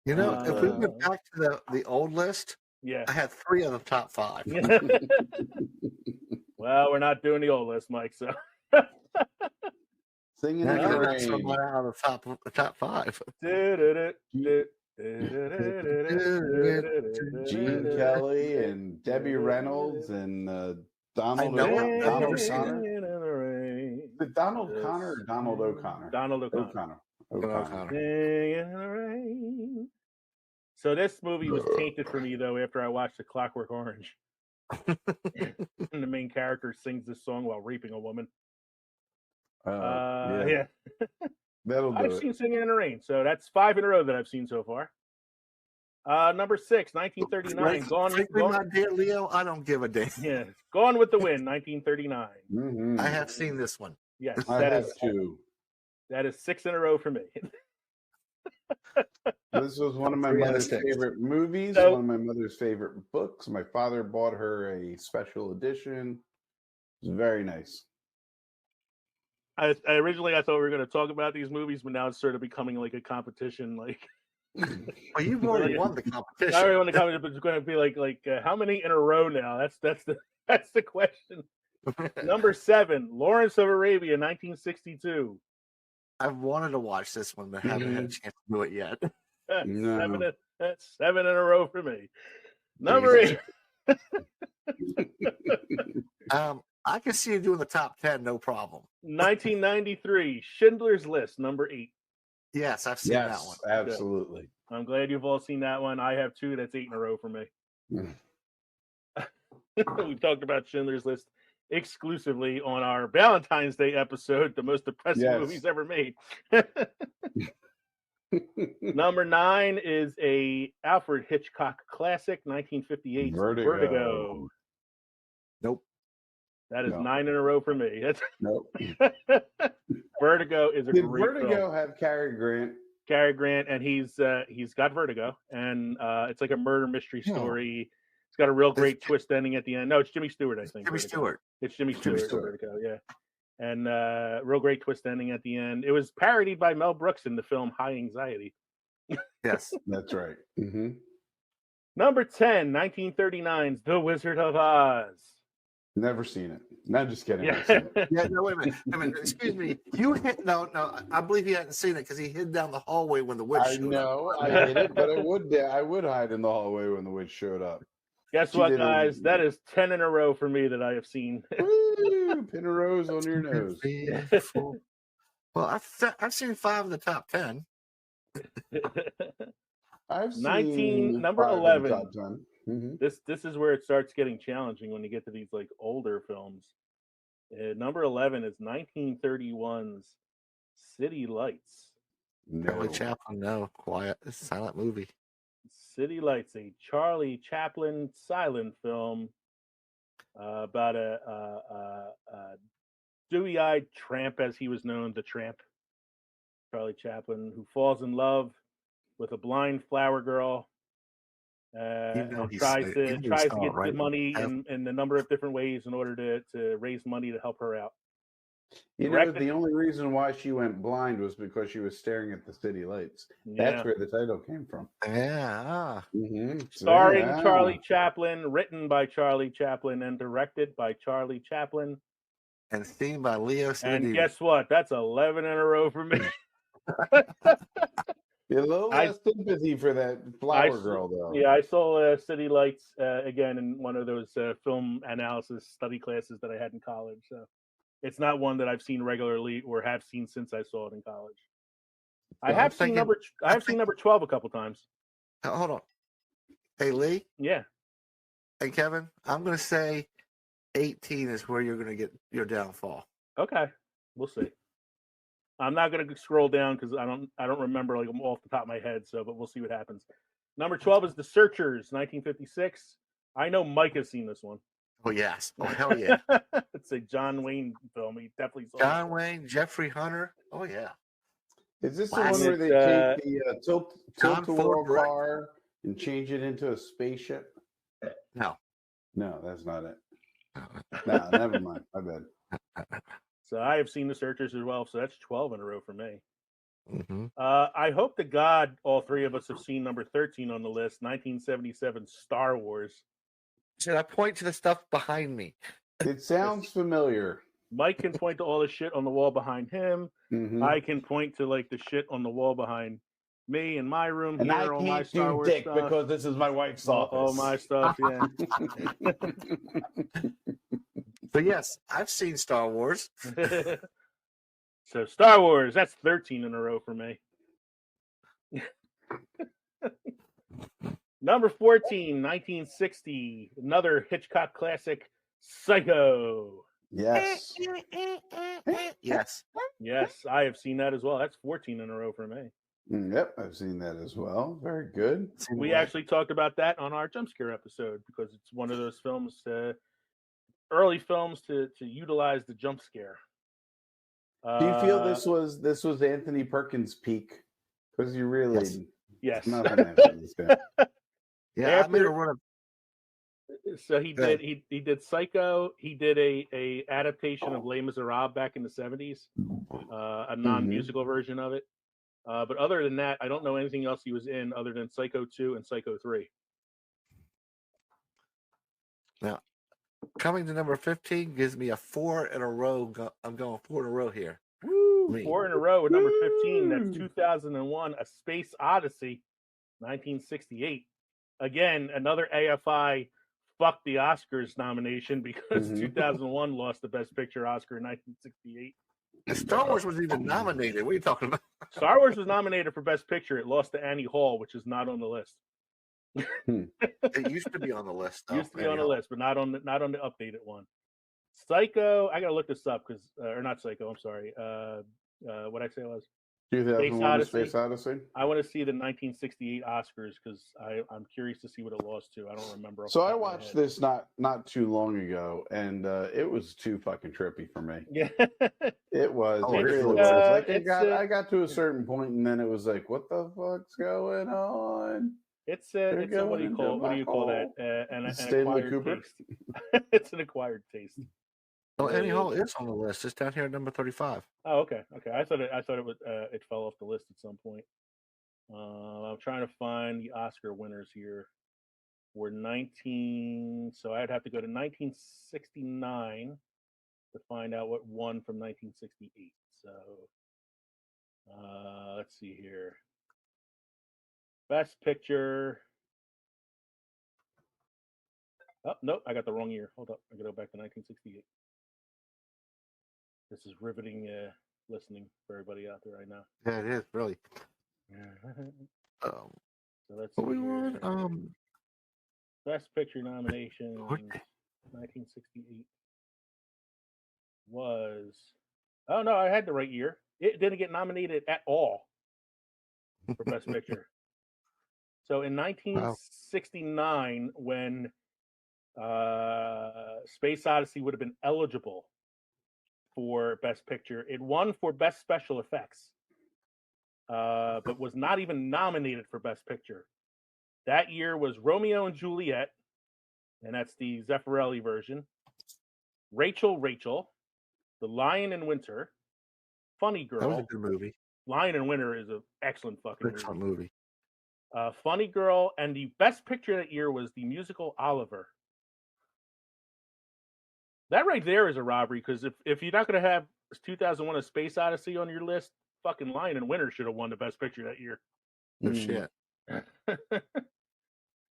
You know, if we went back to the old list, yeah, I had 3 of the top 5. Well, we're not doing the old list, Mike. So Singing in the Rain. Someone out of the top 5. Gene Kelly and Debbie Reynolds and Donald O'Connor. Is it Donald Connor or Donald O'Connor? Donald O'Connor. So this movie was tainted for me, though, after I watched The Clockwork Orange. And the main character sings this song while raping a woman. Yeah. That'll do I've seen Singing in the Rain, so that's 5 in a row that I've seen so far. Number 6, 1939. Frankly, my dear Leo, I don't give a damn. Yeah, Gone with the Wind, 1939. Mm-hmm. I have seen this one. Yes, I have too. That is 6 in a row for me. This was one of my mother's favorite movies, one of my mother's favorite books. My father bought her a special edition. It was very nice. Originally I thought we were going to talk about these movies, but now it's sort of becoming like a competition. Like, well, you've already won the competition. I already won the competition, but it's going to be like how many in a row now? That's the question. Number 7, Lawrence of Arabia, 1962. I've wanted to watch this one, but haven't had a chance to do it yet. That's 7 in a row for me. Number 8. I can see you doing the top 10, no problem. 1993, Schindler's List, number 8. Yes, I've seen that one. Absolutely. Good. I'm glad you've all seen that one. I have 2. That's 8 in a row for me. We talked about Schindler's List exclusively on our Valentine's Day episode, the most depressing movies ever made. Number 9 is a Alfred Hitchcock classic, 1958, Vertigo. Nope. That is 9 in a row for me. Nope. Vertigo is a great Vertigo film. have Cary Grant? Cary Grant, and he's got vertigo, and it's like a murder mystery story. It's got a real great twist ending at the end. No, it's Jimmy Stewart, I think. Jimmy Stewart. It's Jimmy Stewart. Vertigo, yeah. And real great twist ending at the end. It was parodied by Mel Brooks in the film High Anxiety. Yes, that's right. Mm-hmm. Number 10, 1939's The Wizard of Oz. Never seen it. No, just kidding. Yeah. Yeah, no, wait a minute. Excuse me. You hit no. I believe he hadn't seen it because he hid down the hallway when the witch showed up. I know, I hid it, but I would hide in the hallway when the witch showed up. Guess what, guys? That is 10 in a row for me that I have seen. Woo, pin a rose on your nose. Well, I've seen 5 of the top 10. I've seen number 11. Top 10. Mm-hmm. This is where it starts getting challenging when you get to these like older films. Number 11 is 1931's City Lights. Charlie Chaplin, quiet, silent movie. City Lights, a Charlie Chaplin silent film about a dewy-eyed tramp, as he was known, the tramp, Charlie Chaplin, who falls in love with a blind flower girl. And tries to get the money in a number of different ways in order to raise money to help her out. The only reason why she went blind was because she was staring at the city lights. Yeah. That's where the title came from. Yeah. Mm-hmm. Starring Charlie Chaplin, written by Charlie Chaplin, and directed by Charlie Chaplin. And themed by Leo. And guess what? That's 11 in a row for me. A little less sympathy for that flower girl, though. Yeah, I saw City Lights again in one of those film analysis study classes that I had in college. So it's not one that I've seen regularly or have seen since I saw it in college. I have seen number 12 a couple times. Hold on. Hey, Lee? Yeah. Hey, Kevin? I'm going to say 18 is where you're going to get your downfall. Okay. We'll see. I'm not going to scroll down because I don't remember like off the top of my head. But we'll see what happens. Number 12 is The Searchers, 1956. I know Mike has seen this one. Oh yes! Oh hell yeah! It's a John Wayne film. He definitely saw John Wayne, Jeffrey Hunter. Oh yeah. Is this the Classic. one where they take the John tilt-a-whirl Ford direct- car and change it into a spaceship? No. No, that's not it. No, never mind. My bad. So I have seen The Searchers as well, so that's 12 in a row for me. Mm-hmm. I hope to God all three of us have seen number 13 on the list, 1977 Star Wars. Should I point to the stuff behind me? It sounds familiar. Mike can point to all the shit on the wall behind him. Mhm. I can point to like the shit on the wall behind me in my room And here. I all my can't Star do Wars dick stuff. because this is my wife's all my office. stuff, yeah. So yes, I've seen Star Wars. So Star Wars, that's 13 in a row for me. Number 14, 1960, another Hitchcock classic, Psycho. Yes. Yes. Yes, I have seen that as well. That's 14 in a row for me. Yep, I've seen that as well. Very good. We actually talked about that on our jump scare episode because it's one of those films, early films to utilize the jump scare. Do you feel this was Anthony Perkins' peak? Because you really Yes. nothing after this guy. Yeah, I made a run of. So he did he did Psycho. He did a adaptation of Les Miserables back in the 70s, a non-musical version of it. But other than that, I don't know anything else he was in other than Psycho 2 and Psycho 3. Now, coming to number 15 gives me a 4 in a row. I'm going 4 in a row here. Woo! 4 in a row with number 15. That's 2001, A Space Odyssey, 1968. Again, another AFI fuck the Oscars nomination because 2001 lost the Best Picture Oscar in 1968. Star Wars was even nominated. What are you talking about? Star Wars was nominated for Best Picture. It lost to Annie Hall, which is not on the list. It used to be on the list. Though, Used to be on the list, but not on the updated one. Psycho. I gotta look this up because, or not Psycho. I'm sorry. What I say was 2001: Space Odyssey. I want to see the 1968 Oscars because I'm curious to see what it lost to. I don't remember. So I watched this not too long ago, and it was too fucking trippy for me. Yeah, it was. Oh, it it's, really was. Like I got to a certain point, and then it was like, what the fuck's going on? It's what do you call that? An acquired taste. It's an acquired taste. Oh, Annie Hall is on the list. It's down here at number 35. Oh, okay. I thought it was it fell off the list at some point. I'm trying to find the Oscar winners here. We're 19, so I'd have to go to 1969 to find out what won from 1968. So let's see here. Best Picture. Oh, nope, I got the wrong year. Hold up. I got to go back to 1968. This is riveting listening for everybody out there right now. Yeah, it is, really. So let's what see we here. want? Best Picture nomination 1968 was... Oh, no, I had the right year. It didn't get nominated at all for Best Picture. So in 1969, when Space Odyssey would have been eligible for Best Picture, it won for Best Special Effects, but was not even nominated for Best Picture. That year was Romeo and Juliet, and that's the Zeffirelli version. Rachel, The Lion in Winter, Funny Girl. That was a good movie. Lion in Winter is an excellent fucking movie. Funny Girl, and the Best Picture that year was the musical Oliver. That right there is a robbery, because if you're not going to have 2001: A Space Odyssey on your list, fucking Lion in Winter should have won the Best Picture that year. No shit.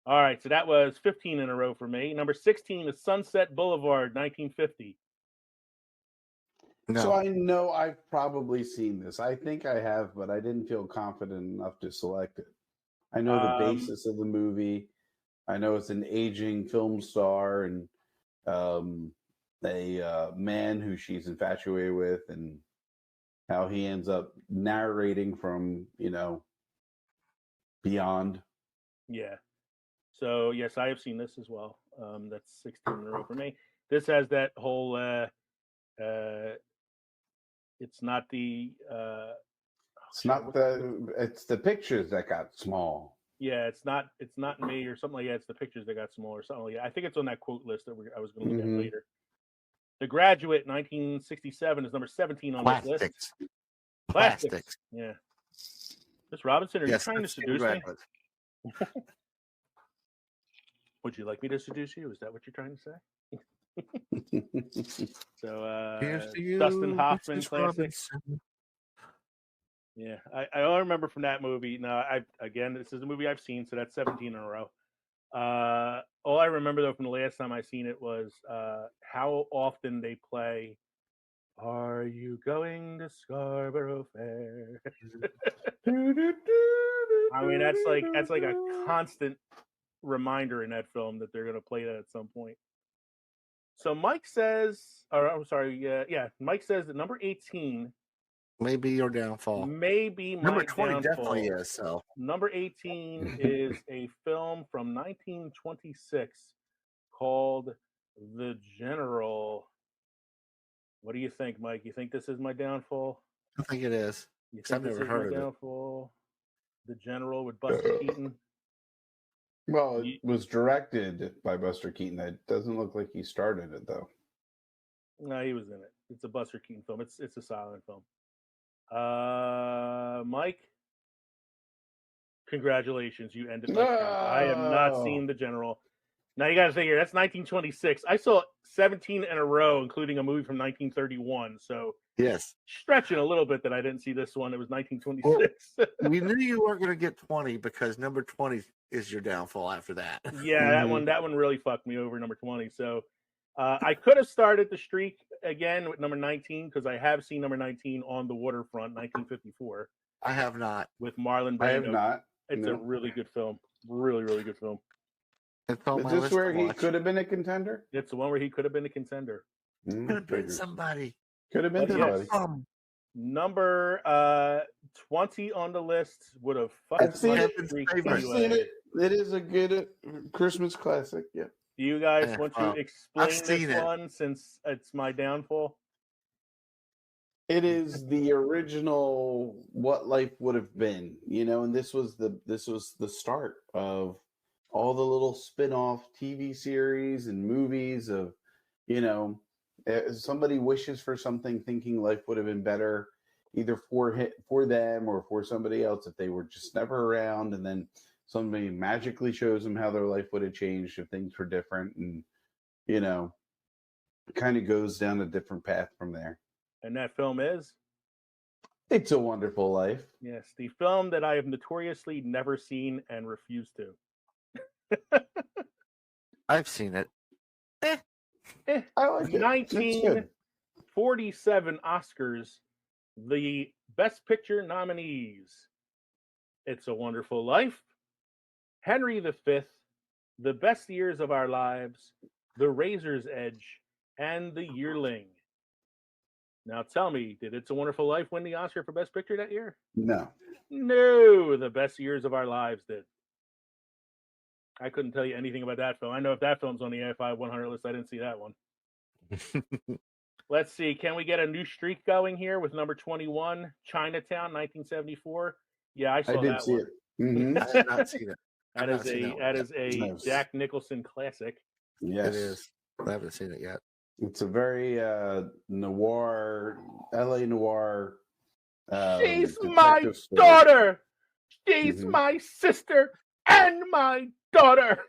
All right, so that was 15 in a row for me. Number 16 is Sunset Boulevard, 1950. No. So I know I've probably seen this. I think I have, but I didn't feel confident enough to select it. I know the basis of the movie. I know it's an aging film star and a man who she's infatuated with, and how he ends up narrating from, beyond. Yeah. So, yes, I have seen this as well. That's 16 in a row for me. This has that whole... it's not the... It's not it's the pictures that got small. Yeah, it's not me or something like that. It's the pictures that got small or something like that. I think it's on that quote list that I was going to look at later. The Graduate, 1967, is number 17 on this list. Plastics. Yeah. Miss Robinson, are you trying to seduce me? Would you like me to seduce you? Is that what you're trying to say? So, Dustin Hoffman classic. Yeah, I only remember from that movie. Now, this is a movie I've seen, so that's 17 in a row. All I remember though from the last time I seen it was how often they play "Are You Going to Scarborough Fair?" I mean, that's like a constant reminder in that film that they're going to play that at some point. So Mike says, or I'm sorry, yeah, Mike says that number 18. Maybe your downfall. Maybe number my 20 downfall. Definitely is. So number 18 is a film from 1926 called The General. What do you think, Mike? You think this is my downfall? I think it is. You think I've never heard of downfall? The General with Buster Keaton. Well, it was directed by Buster Keaton. It doesn't look like he started it though. No, he was in it. It's a Buster Keaton film. It's a silent film. Mike, congratulations, you ended my streak. I have not seen The General. Now you got to think here. That's 1926. I saw 17 in a row, including a movie from 1931. So yes, stretching a little bit that I didn't see this one. It was 1926. Well, we knew you weren't going to get 20 because number 20 is your downfall after that. Yeah, that one really fucked me over. Number 20. So I could have started the streak again with number 19 because I have seen number 19 on the Waterfront, 1954. I have not. With Marlon Brando. I have not. It's a really good film. Really, really good film. Is this where he could have been a contender? It's the one where he could have been a contender. Could have been somebody. Could have been somebody. Number 20 on the list would have fucking I've seen it. It is a good Christmas classic. Yeah. Do you guys want to explain this one since it's my downfall? It is the original What Life Would Have Been, and this was the start of all the little spin-off TV series and movies of, somebody wishes for something thinking life would have been better either for them or for somebody else if they were just never around, and then somebody magically shows them how their life would have changed if things were different, and kind of goes down a different path from there. And that film is It's a Wonderful Life. Yes, the film that I have notoriously never seen and refuse to. I've seen it. I like it. 1947 Oscars, the Best Picture nominees: It's a Wonderful Life, Henry V, The Best Years of Our Lives, The Razor's Edge, and The Yearling. Now tell me, did It's a Wonderful Life win the Oscar for Best Picture that year? No. No, The Best Years of Our Lives did. I couldn't tell you anything about that film. I know if that film's on the AFI 100 list, I didn't see that one. Let's see. Can we get a new streak going here with number 21, Chinatown, 1974? Yeah, I saw that one. It. Mm-hmm. I have not seen it. That is a Nice. Jack Nicholson classic. Yes. It is. I haven't seen it yet. It's a very noir, LA noir. She's my daughter. She's my sister and my daughter.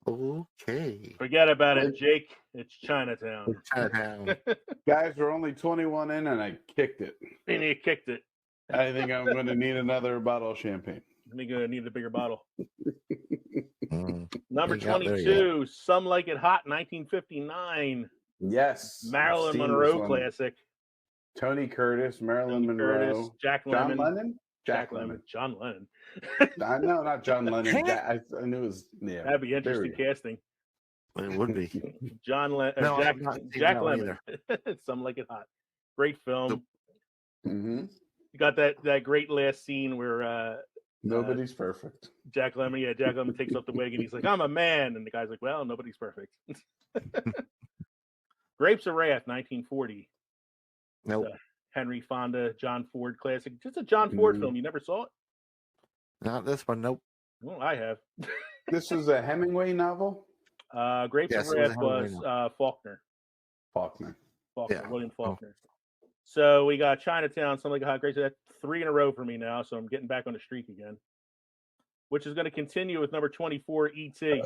Okay. Forget about it, Jake. It's Chinatown. Chinatown. Guys, we're only 21 in, and I kicked it. And you kicked it. I think I'm going to need another bottle of champagne. I think I need a bigger bottle. Mm. Number Ain't got there 22, Some Like It Hot, 1959. Yes. Marilyn I've seen Monroe this one. classic. Tony Curtis, Marilyn Monroe. Curtis, Jack John Lemmon. Lennon? Jack Lemmon. John Lennon. No, not John Lennon. I knew it was, yeah. That'd be interesting casting. It would be. John Lennon. No, Jack, I've not seen Jack that one Lemmon. Some Like It Hot. Great film. Mm-hmm. You got that great last scene where Nobody's perfect. Jack Lemmon takes off the wig and he's like, I'm a man. And the guy's like, well, nobody's perfect. Grapes of Wrath, 1940. Nope. It's a Henry Fonda, John Ford classic. Just a John Ford film. You never saw it? Not this one. Nope. Well, I have. This is a Hemingway novel? Grapes Yes, of it was a Wrath Hemingway was Faulkner. Faulkner. Yeah. William Oh. Faulkner. So we got Chinatown, something like Hot Grapes. That's 3 in a row for me now, so I'm getting back on the streak again. Which is going to continue with number 24, E.T.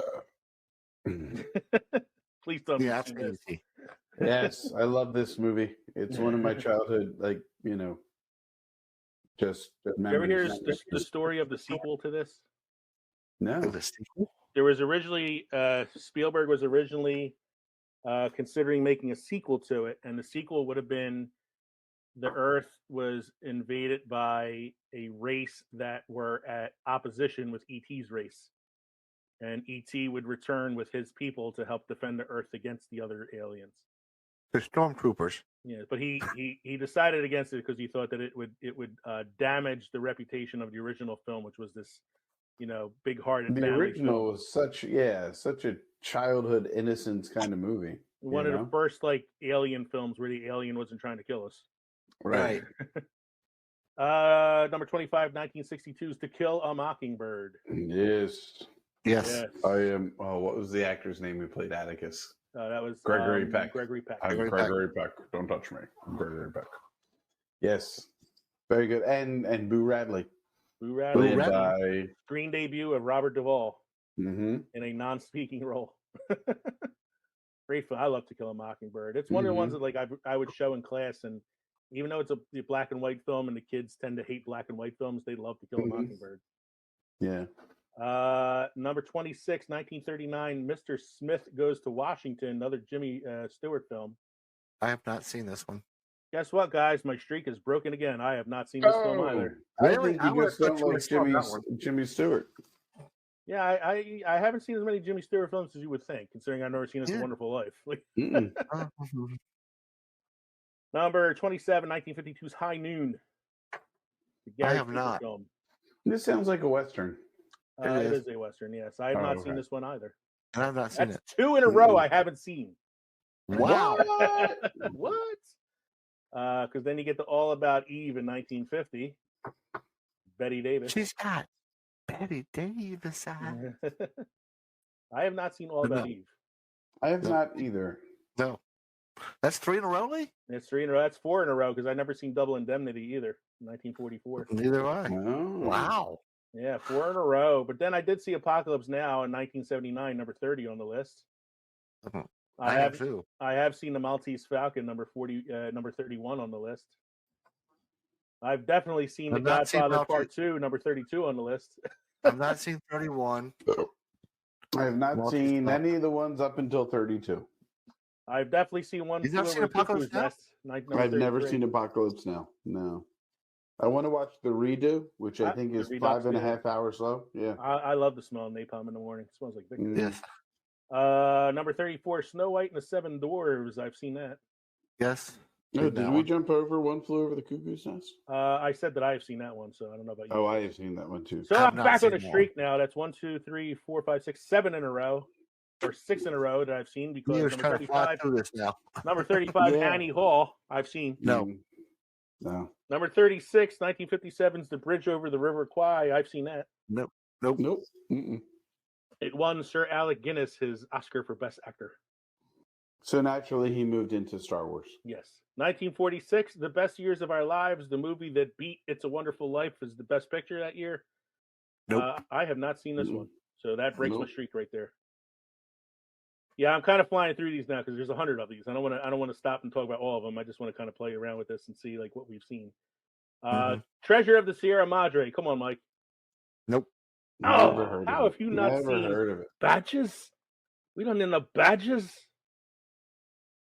Please tell me Yeah, you've I've seen seen this. E.T. Yes, I love this movie. It's one of my childhood, just You ever memories. hear the story of the sequel to this? No. The sequel? There was originally, Spielberg was originally considering making a sequel to it, and the sequel would have been the Earth was invaded by a race that were at opposition with E.T.'s race. And E.T. would return with his people to help defend the Earth against the other aliens. The stormtroopers. Yeah, but he decided against it because he thought that it would damage the reputation of the original film, which was this, big-hearted The family original film. was such a childhood innocence kind of movie. One of the first alien films where the alien wasn't trying to kill us. Right. Number 25, 1962 is To Kill a Mockingbird. Yes. Yes. I am. Oh, what was the actor's name who played Atticus? That was Gregory Peck. Gregory Peck. I'm Gregory Peck. Don't touch me. I'm Gregory Peck. Yes. Very good. And Boo Radley. Boo Radley. Played by Screen debut of Robert Duvall in a non-speaking role. Great film. I love To Kill a Mockingbird. It's one of the ones that I would show in class, and even though it's a black and white film and the kids tend to hate black and white films, they love To Kill a Mockingbird. Yeah. Number 26, 1939, Mr. Smith Goes to Washington, another Jimmy Stewart film. I have not seen this one. Guess what, guys? My streak is broken again. I have not seen this film either. I think you just don't like Jimmy Stewart. Yeah, I haven't seen as many Jimmy Stewart films as you would think, considering I've never seen It's a Wonderful Life. Number 27, 1952's High Noon. I have not. Film. This sounds like a Western. It is a Western, yes. I have not seen this one either. And I've not seen That's it. 2 in a row I haven't seen. Wow. What? Because then you get to All About Eve in 1950. Betty Davis. She's got Betty Davis. I have not seen All About Eve. I have not either. No. That's 3 in a row, Lee? It's 3 in a row. That's 4 in a row because I've never seen Double Indemnity either. 1944. Neither have I. Oh. Wow. Yeah, 4 in a row. But then I did see Apocalypse Now in 1979, number 30 on the list. I have too. I have seen The Maltese Falcon, number 31 on the list. I've definitely seen The Godfather Part 2, number 32 on the list. I've not seen 31. I have not seen any of the ones up until 32. I've definitely seen one. You've not seen Apocalypse Now? I've never seen Apocalypse Now. No. I want to watch the redo, which I think is 5.5 hours long. Yeah. I love the smell of napalm in the morning. It smells like victory. Yes. Number 34, Snow White and the Seven Dwarves. I've seen that. Yes. Oh, did we jump over One Flew Over the Cuckoo's Nest? I said that I have seen that one, so I don't know about you. Oh, I have seen that one too. So I'm back on a streak now. That's 1, 2, 3, 4, 5, 6, 7 in a row, or 6 in a row that I've seen because You're number 35. This now. Number 35, Annie Hall. I've seen. No. Number 36, 1957's The Bridge Over the River Kwai. I've seen that. Nope. Mm-mm. It won Sir Alec Guinness his Oscar for Best Actor. So naturally, he moved into Star Wars. Yes. 1946, The Best Years of Our Lives, the movie that beat It's a Wonderful Life, is the best picture that year. Nope. I have not seen this one, so that breaks my streak right there. Yeah, I'm kind of flying through these now because there's 100 of these. I don't want to stop and talk about all of them. I just want to kind of play around with this and see like what we've seen. Treasure of the Sierra Madre. Come on, Mike. Nope. Oh, how have you not Never seen heard of it. Badges? We don't need no badges.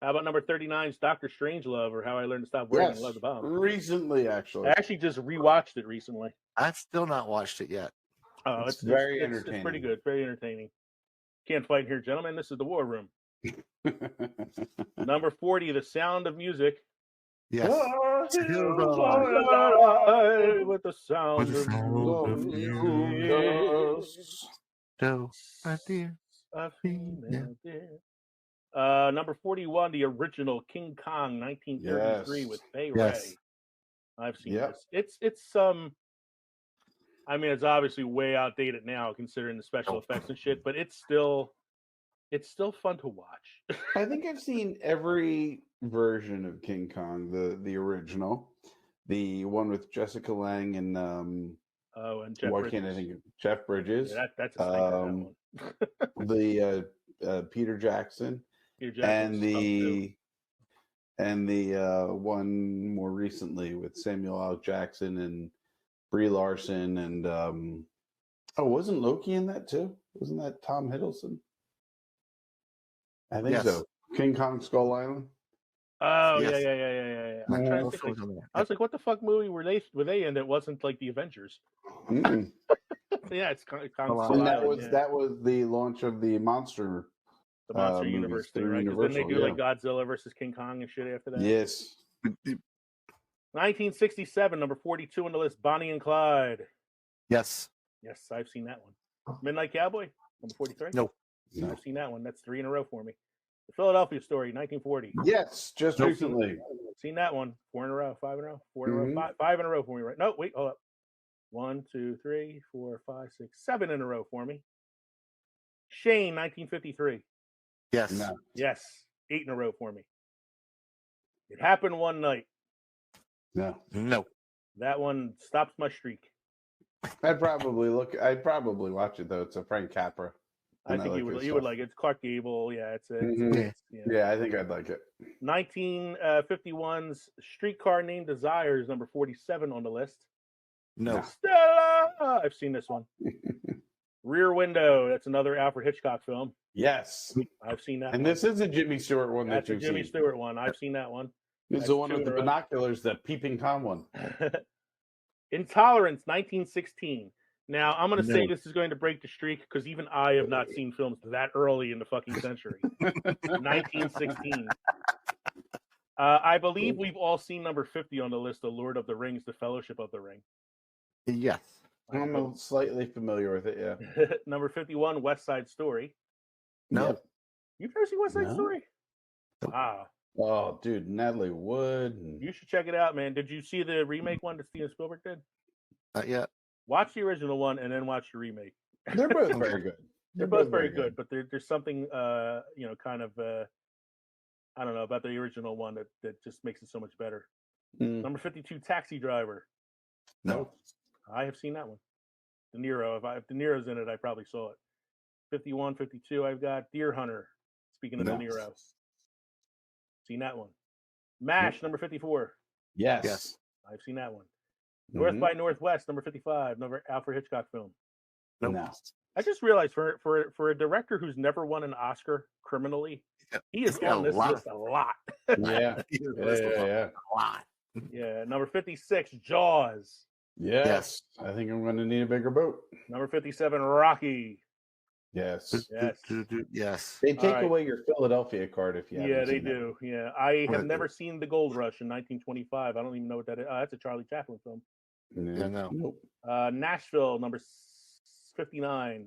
How about number 39's Dr. Strangelove, or How I Learned to Stop Worrying and Love the Bomb? Recently, actually. I actually just rewatched it recently. I've still not watched it yet. Oh, it's very entertaining. It's pretty good. Very entertaining. Can't fight here, gentlemen. This is the War Room. Number 40, The Sound of Music. Yes. With the sound of music. So, my dear. A female dear. Number 41, the original King Kong, 1933 Yes. with Fay Yes. Ray. I've seen Yep. this. It's I mean, it's obviously way outdated now considering the special effects and shit, but it's still fun to watch. I think I've seen every version of King Kong, the original, the one with Jessica Lange and Oh, and Jeff why Bridges. can't I think of Jeff Bridges? Yeah, that's a stinker, that one. The Peter Jackson, Peter Jackson's and the one more recently with Samuel L. Jackson and Brie Larson and wasn't Loki in that too? Wasn't that Tom Hiddleston? I think Yes. so. King Kong Skull Island. Oh Yes. yeah. I'm trying to think. I was like, what the fuck movie were they in that wasn't like the Avengers? Mm. Yeah, it's Kong And Skull Island. that was the launch of the monster. The Monster movies Universe thing, through right? Because then they Universal, do like Godzilla versus King Kong and shit after that. Yes. 1967, number 42 on the list, Bonnie and Clyde. Yes. Yes, I've seen that one. Midnight Cowboy, number 43. No. I've seen that one. That's 3 in a row for me. The Philadelphia Story, 1940. Yes, just recently. Seen that one. 4 in a row, 5 in a row, 4 in a row, five in a row for me, right? No, wait, hold up. 1, 2, 3, 4, 5, 6, 7 in a row for me. Shane, 1953. Yes. No. Yes, 8 in a row for me. It Happened One Night. No. No. That one stops my streak. I'd probably watch it though. It's a Frank Capra. I think you would like it. It's Clark Gable. Yeah, it's yeah, I think I'd like it. 1951's Streetcar Named Desire is number 47 on the list. No. Stella! I've seen this one. Rear Window. That's another Alfred Hitchcock film. Yes. I've seen that and one. this is a Jimmy Stewart one That's that a you've Jimmy seen. Stewart one. I've seen that one. This is the one with the binoculars, the Peeping Tom one. Intolerance, 1916. Now, I'm going to say this is going to break the streak because even I have not seen films that early in the fucking century. 1916. I believe we've all seen number 50 on the list, The Lord of the Rings, The Fellowship of the Ring. Yes. I'm slightly familiar with it, yeah. Number 51, West Side Story. No. Yep. You've never seen West Side No. Story? Wow. Oh, dude, Natalie Wood. And... You should check it out, man. Did you see the remake one that Steven Spielberg did? Not yet. Watch the original one and then watch the remake. They're both very good. They're both very good, but there's something, kind of, I don't know, about the original one that just makes it so much better. Number 52, Taxi Driver. No. I have seen that one. De Niro. If De Niro's in it, I probably saw it. 51, 52, I've got Deer Hunter. Speaking of De Niro. Seen that one. MASH, number 54. Yes. I've seen that one. North by Northwest, number 55, another Alfred Hitchcock film. No. I just realized for a director who's never won an Oscar criminally, he is on this list a lot. Yeah. Yeah. A lot. Yeah. Number 56, Jaws. Yes. I think I'm going to need a bigger boat. Number 57, Rocky. Yes. Yes. They take away your Philadelphia card if you haven't Yeah, they seen do. Yeah. I have never seen The Gold Rush in 1925. I don't even know what that is. That's a Charlie Chaplin film. Yeah, no. Nope. Nashville, number 59.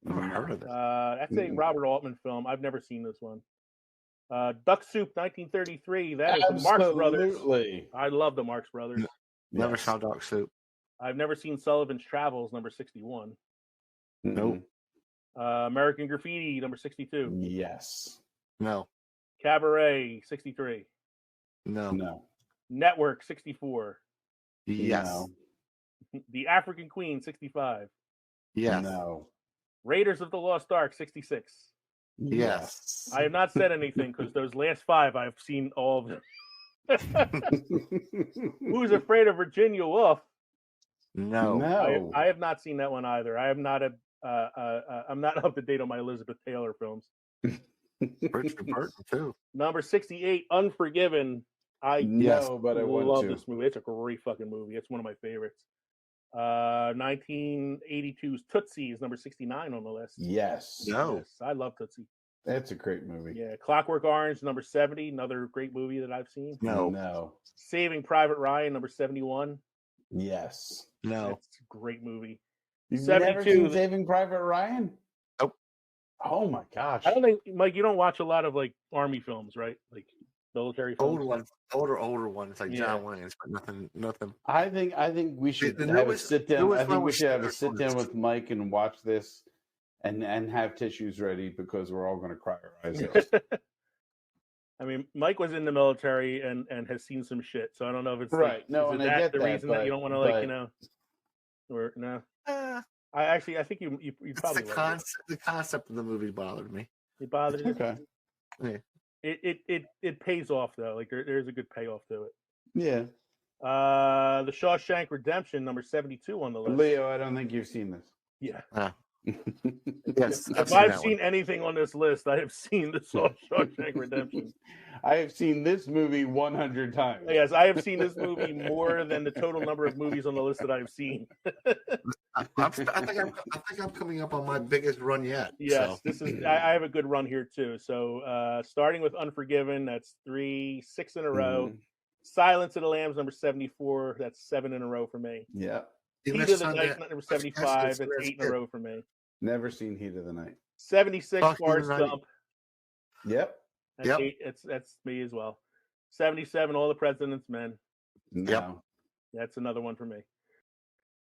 Never heard of it. That's a Robert Altman film. I've never seen this one. Duck Soup, 1933. That is the Marx Brothers. Absolutely. I love the Marx Brothers. Never saw Duck Soup. I've never seen Sullivan's Travels, number 61. Nope. American Graffiti, number 62. Yes. No. Cabaret, 63. No. Network, 64. Yes. No. The African Queen, 65. Yes. No. Raiders of the Lost Ark, 66. Yes. I have not said anything because those last 5 I've seen all of them. Who's Afraid of Virginia Woolf? No. I have not seen that one either. I am not I'm not up to date on my Elizabeth Taylor films. Richard Burton too. Number 68, Unforgiven. But I love this movie. It's a great fucking movie. It's one of my favorites. 1982's Tootsie is number 69 on the list. Yes. No. Yes, I love Tootsie. That's a great movie. Yeah, Clockwork Orange, number 70, another great movie that I've seen. No. Saving Private Ryan, number 71. Yes. No. It's a great movie. You've 72. never seen Saving Private Ryan? Nope. Oh my gosh. I don't think, Mike, you don't watch a lot of like Army films, right? Like military films. Old ones, older ones like Yeah. John Wayne's, but nothing. I think we should the have a newest- sit down. newest I think one we was should have a Star sit down Wars. with Mike and watch this, and have tissues ready because we're all going to cry our eyes out. I mean, Mike was in the military and has seen some shit, so I don't know if it's Right. Like, No, is and it I get the that, reason that you don't want to like or no. I think you It's probably the like concept. The concept of the movie bothered me. it bothered you. Okay. Yeah. It pays off though. Like there's a good payoff to it. Yeah. The Shawshank Redemption, number 72 on the list. Leo, I don't think you've seen this. Yeah. Yes. If I've seen anything on this list, I have seen the Shawshank Redemption. I have seen this movie 100 times. Yes, I have seen this movie more than the total number of movies on the list that I have seen. I think I'm coming up on my biggest run yet. Yes, so. this is. I have a good run here too. So starting with Unforgiven, that's 6 in a row. Mhm. Silence of the Lambs, number 74, that's 7 in a row for me. Yeah. Heat of the Night, number 75, that's 8 in a row for me. Never seen Heat of the Night. 76, Fuck Forrest Heat of the Night. Gump. Yep. That's Yep. 8. That's me as well. 77, All the President's Men. No. That's another one for me.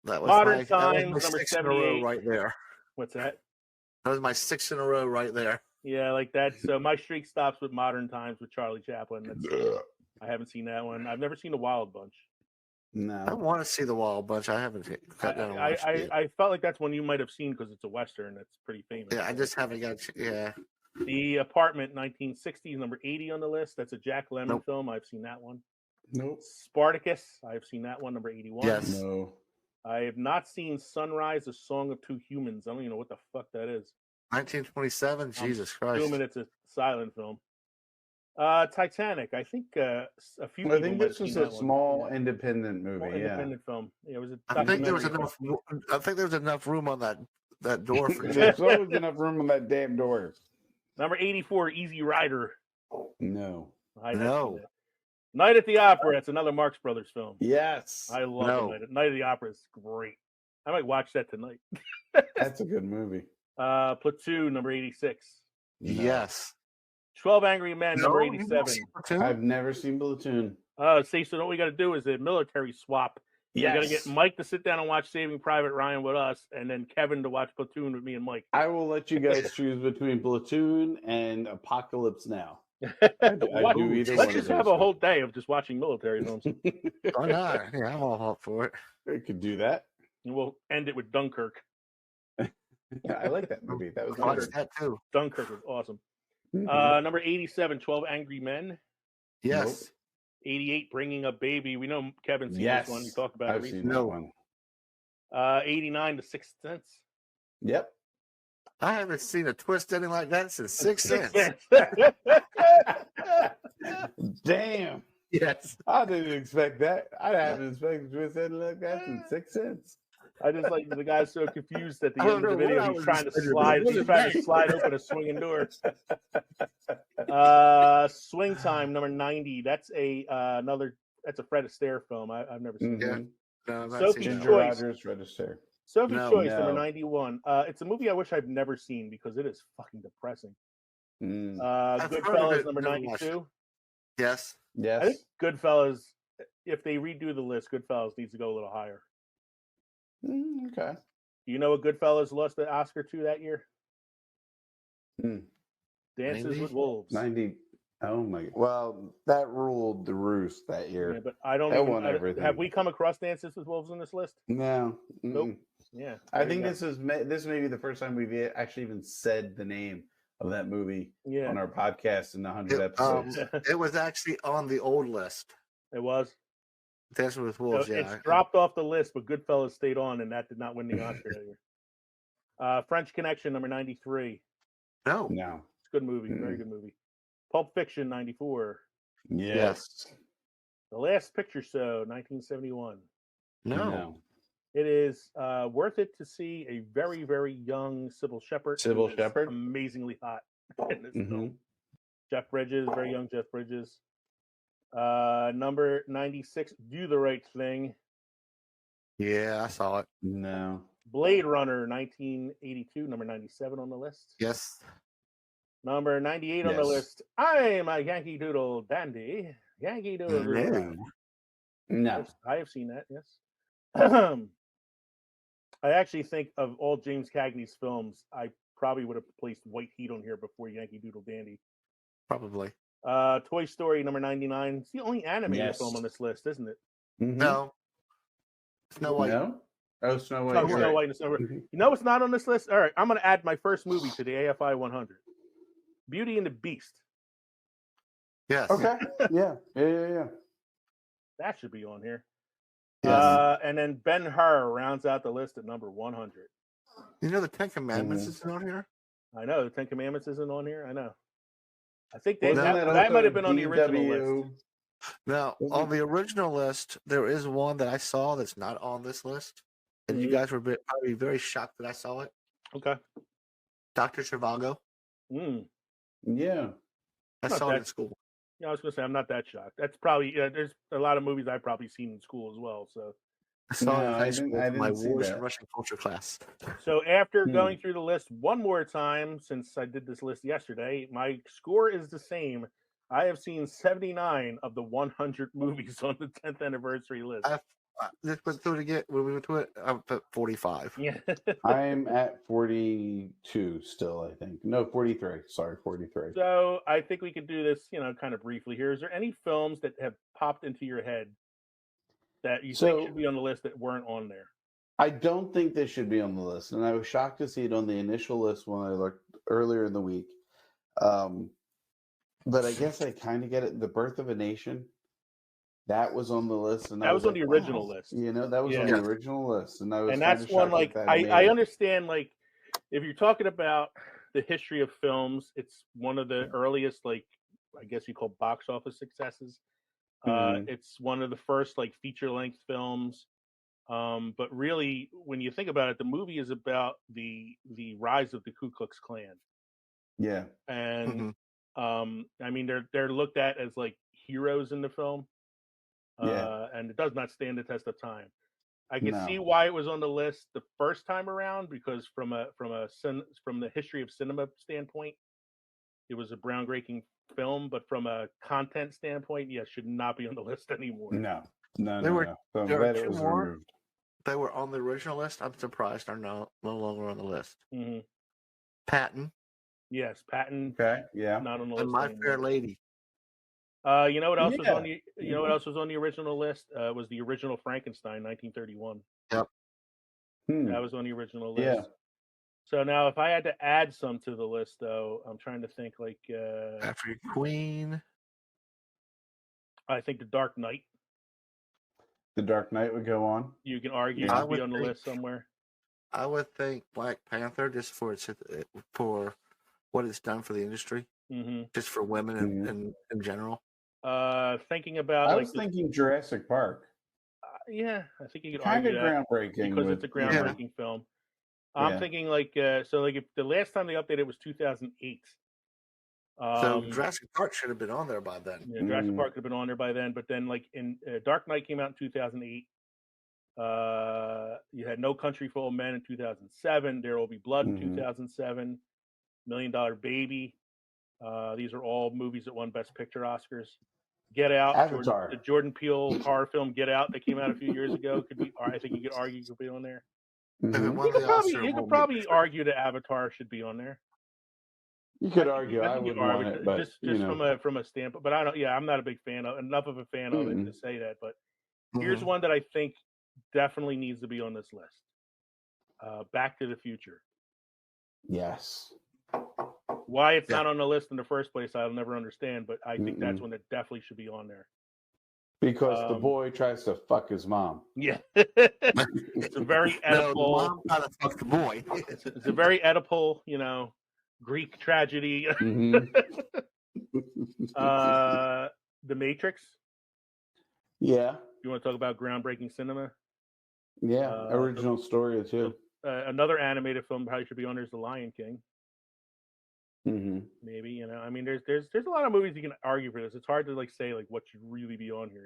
That was Modern my Times, number 6 in a row 78. right there. What's that? That was my 6 in a row right there. Yeah, like that. So my streak stops with Modern Times with Charlie Chaplin. I haven't seen that one. I've never seen The Wild Bunch. I No. want to see the Wild Bunch. I haven't cut down and watched it. I felt like that's one you might have seen because it's a Western that's pretty famous. Yeah, I just haven't got. Yeah. The Apartment, 1960s, number 80 on the list. That's a Jack Lemmon Nope. film. I've seen that one. Nope. Spartacus, I've seen that one, number 81. Yes. No. I have not seen Sunrise, A Song of Two Humans. I don't even know what the fuck that is. 1927. Jesus Christ. Assuming it's a silent film. Titanic, I think a few people I think might this have was seen a that one. small Yeah. independent movie. Small independent film. Yeah, it was a I think there was documentary enough. film. I think there was enough room on that door for you. There's always enough room on that damn door. Number 84, Easy Rider. No. I have No. seen it. Night at the Opera. It's another Marx Brothers film. Yes. I love No. Night at the Opera. Is great. I might watch that tonight. That's a good movie. Platoon, number 86. No. Yes. 12 Angry Men, number No, you didn't 87. see Platoon? I've never seen Platoon. See, so what we got to do is a military swap. Yes. We're going to get Mike to sit down and watch Saving Private Ryan with us, and then Kevin to watch Platoon with me and Mike. I will let you guys choose between Platoon and Apocalypse Now. I do What? either Let's one just of have those a whole day of just watching military films. Why not? Yeah, I'm all up for it. I could do that. And we'll end it with Dunkirk. Yeah, I like that movie. That was Watch good. that too. Dunkirk was awesome. Mhm. Number 87, 12 Angry Men. Yes. 88, Bringing Up Baby. We know Kevin's seen Yes. this one. You talked about I've it seen recently. that one. 89, The Sixth Sense. Yep. I haven't seen a twist ending like that since Sixth Sense. Damn. Yes. I didn't expect that. I haven't expected twist ending like that since Sixth Sense. I just like the guy's so confused at the I don't end of the know what video. I He's was trying to expecting, slide. but He's it trying to wasn't slide open a swinging door. Swing Time, number 90. That's another. That's a Fred Astaire film. I've never seen. Yeah. Mhm. No, I've not Sophie's seen that Ginger one. Choice. Rogers, Fred Astaire. Sophie's No. Choice, No. number 91. It's a movie I wish I've never seen because it is fucking depressing. Mm. I've heard of Goodfellas, it, number never watched 92. Yes. I Yes. think Goodfellas. If they redo the list, Goodfellas needs to go a little higher. Okay. Do you know what Goodfellas lost the Oscar to that year? Hmm. Dances 90? with Wolves. 90. Oh my. Well, that ruled the roost that year. Yeah, but I don't. That Even, won everything. have we come across Dances with Wolves on this list? No. Nope. Mm-mm. Yeah. I there think you go. this may be the first time we've actually even said the name of that movie Yeah. on our podcast in 100 It, episodes. it was actually on the old list. It was. Dancing with So Wolves. it's Yeah. dropped off the list, but Goodfellas stayed on, and that did not win the Oscar that year. French Connection, number 93. No. No. It's a good movie. Very good movie. Pulp Fiction, 94. Yes. The Last Picture Show, 1971. No. It is worth it to see a very, very young Sybil Shepherd. who Sybil is Shepherd? Amazingly hot in this Mhm. film. Jeff Bridges, very young Jeff Bridges. Number 96, Do the Right Thing. Yeah, I saw it. No. Blade Runner 1982, number 97 on the list. Yes. Number 98 on the Yes. list. I'm a Yankee Doodle dandy. Yankee Doodle Doodle. No. I have seen that, yes. I actually think of all James Cagney's films, I probably would have placed White Heat on here before Yankee Doodle Dandy. Probably. Toy Story number 99. It's the only animated Yes. film on this list, isn't it? No. Snow White. No? Oh, Snow White. Oh, you're Snow right. White and Snow White. You know what's not on this list? All right, I'm going to add my first movie to the AFI 100. Beauty and the Beast. Yes. Okay. Yeah. That should be on here. Yes. And then Ben-Hur rounds out the list at number 100. You know the Ten Commandments isn't on here? I know. The Ten Commandments isn't on here. I know. I think they, Wasn't that might have also been on the original list. DW? Now, on the original list, there is one that I saw that's not on this list. And you guys were probably very shocked that I saw it. Okay. Dr. Zhivago. Yeah. I saw it in school. Yeah, I was going to say, I'm not that shocked. That's probably, there's a lot of movies I've probably seen in school as well. So I saw it in No, high I school didn't for my see Wars that. and Russian culture class. So after going through the list one more time, since I did this list yesterday, my score is the same. I have seen 79 of the 100 movies on the 10th anniversary list. Let's went through it again. When we went through it, I'm at 45. Yeah. I'm at 42 still, I think. No, 43. Sorry, 43. So I think we could do this, kind of briefly here. Is there any films that have popped into your head that you think should be on the list that weren't on there? I don't think they should be on the list, and I was shocked to see it on the initial list when I looked earlier in the week. But I guess I kind of get it. The Birth of a Nation, that was on the list, and that was on like, the original wow. list. That was on the original list, and I was. And that's one like I understand. Like, if you're talking about the history of films, it's one of the earliest, like, I guess you call box office successes. It's one of the first like feature length films. But really, when you think about it, the movie is about the rise of the Ku Klux Klan. Yeah. And I mean, they're looked at as like heroes in the film. And it does not stand the test of time. I can see why it was on the list the first time around, because from the history of cinema standpoint, it was a groundbreaking film. But from a content standpoint, should not be on the list anymore. No. There So I'm were glad it two was more. removed. They were on the original list. I'm surprised they're no longer on the list. Mm-hmm. Patton. Yes, Patton. Okay. Yeah. Not on the list. And My anymore. Fair Lady. You know what else was on the? You know what else was on the original list? Was the original Frankenstein, 1931. Yep. That was on the original list. Yeah. So now, if I had to add some to the list, though, I'm trying to think. Like, After Queen. I think The Dark Knight. The Dark Knight would go on. You can argue I should be would on the think- list somewhere. I would think Black Panther, just for what it's done for the industry, just for women in general. Thinking about, I like, was thinking Jurassic Park. yeah, I think you could Kind argue of that groundbreaking because it's a with- groundbreaking film. I'm thinking like so like if the last time they updated was 2008. So Jurassic Park should have been on there by then. Yeah, Jurassic Park could have been on there by then, but then like in Dark Knight came out in 2008. You had No Country for Old Men in 2007. There Will Be Blood in 2007. $1 Million Baby. These are all movies that won Best Picture Oscars. Get Out, Avatar. the Jordan Peele horror film Get Out that came out a few years ago could be. I think you could argue could be on there. You could probably argue that Avatar should be on there. You could argue. I think you would want it, but just you know. from a standpoint. But I don't. Yeah, I'm not a big fan of enough of a fan of it to say that. But here's one that I think definitely needs to be on this list. Back to the Future. Yes. Why it's not on the list in the first place, I'll never understand. But I think that's one that definitely should be on there. Because the boy tries to fuck his mom. Yeah. It's a very Oedipal. No, the mom trying to fuck the boy. It's a very Oedipal, Greek tragedy. The Matrix. Yeah. You want to talk about groundbreaking cinema? Yeah. Original story too. Another animated film probably should be on there is The Lion King. Mm-hmm. Maybe, I mean, there's a lot of movies you can argue for this. It's hard to say what should really be on here,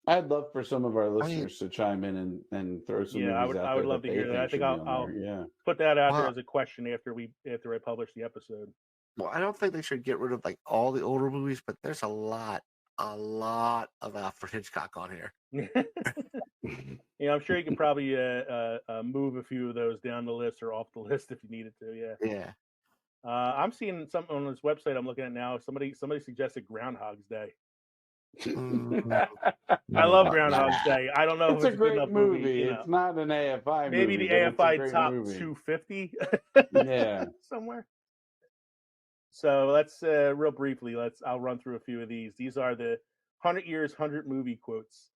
I'd love for some of our listeners to chime in and throw some movies out I there would love to that hear they that. I think think should be I'll on there. Yeah. put that out there Well, as a question after I publish the episode. well, I don't think they should get rid of like all the older movies, but there's a lot of Alfred Hitchcock on here. Yeah, I'm sure you could probably move a few of those down the list or off the list if you needed to. Yeah. Yeah. I'm seeing something on this website I'm looking at now. Somebody suggested Groundhog's Day. I love Groundhog's Day. I don't know It's if a it's a good great enough movie. You It's not an AFI maybe movie. the but it's a AFI great top movie. 250. Yeah. Somewhere. So let's real briefly. I'll run through a few of these. These are the 100 years, 100 movie quotes.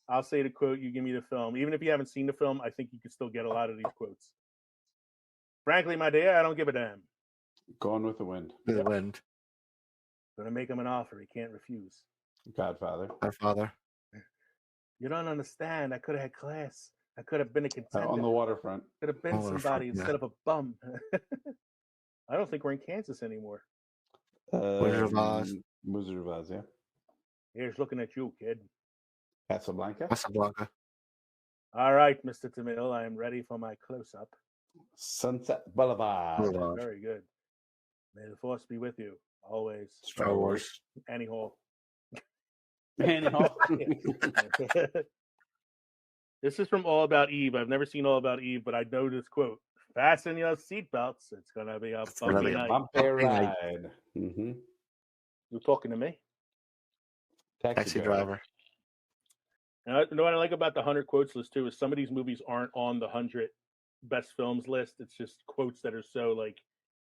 I'll say the quote. You give me the film. Even if you haven't seen the film, I think you can still get a lot of these quotes. Frankly, my dear, I don't give a damn. Gone with the Wind. The Wind. Gonna make him an offer he can't refuse. Godfather. You don't understand. I could have had class. I could have been a contender. On the waterfront. Could have been somebody instead of a bum. I don't think we're in Kansas anymore. Wizard of Oz. Wizard of Oz, yeah. Here's looking at you, kid. Casablanca. All right, Mr. Tamil, I am ready for my close-up. Sunset Boulevard. Very good. May the force be with you, always. Star Wars. Annie Hall. Annie Hall. This is from All About Eve. I've never seen All About Eve, but I know this quote. Fasten your seatbelts. It's going to be a bumpy night. Bumpy ride. Mm-hmm. You're talking to me? Taxi driver. And you know what I like about the 100 quotes list, too, is some of these movies aren't on the 100 best films list. It's just quotes that are so, like,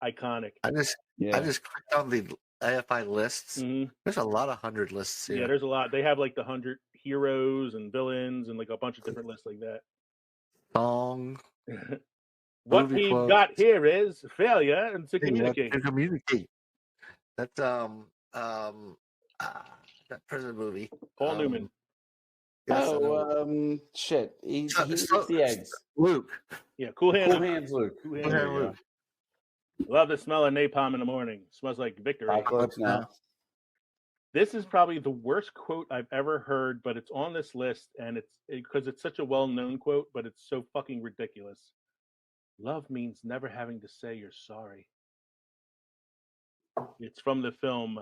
iconic. I just clicked on the AFI lists. Mm-hmm. There's a lot of 100 lists here. Yeah, there's a lot. They have, like, the 100 heroes and villains and, like, a bunch of different lists like that. Song. What we've got here is failure and to communicate. To communicate. That's that prison movie. Paul Newman. Yes, shit. He eats the eggs. Luke. Yeah, Cool Hands Luke. Cool Hands Luke. Love the smell of napalm in the morning. Smells like victory. Apocalypse Now. This is probably the worst quote I've ever heard, but it's on this list, and it's because it's such a well-known quote, but it's so fucking ridiculous. Love means never having to say you're sorry. It's from the film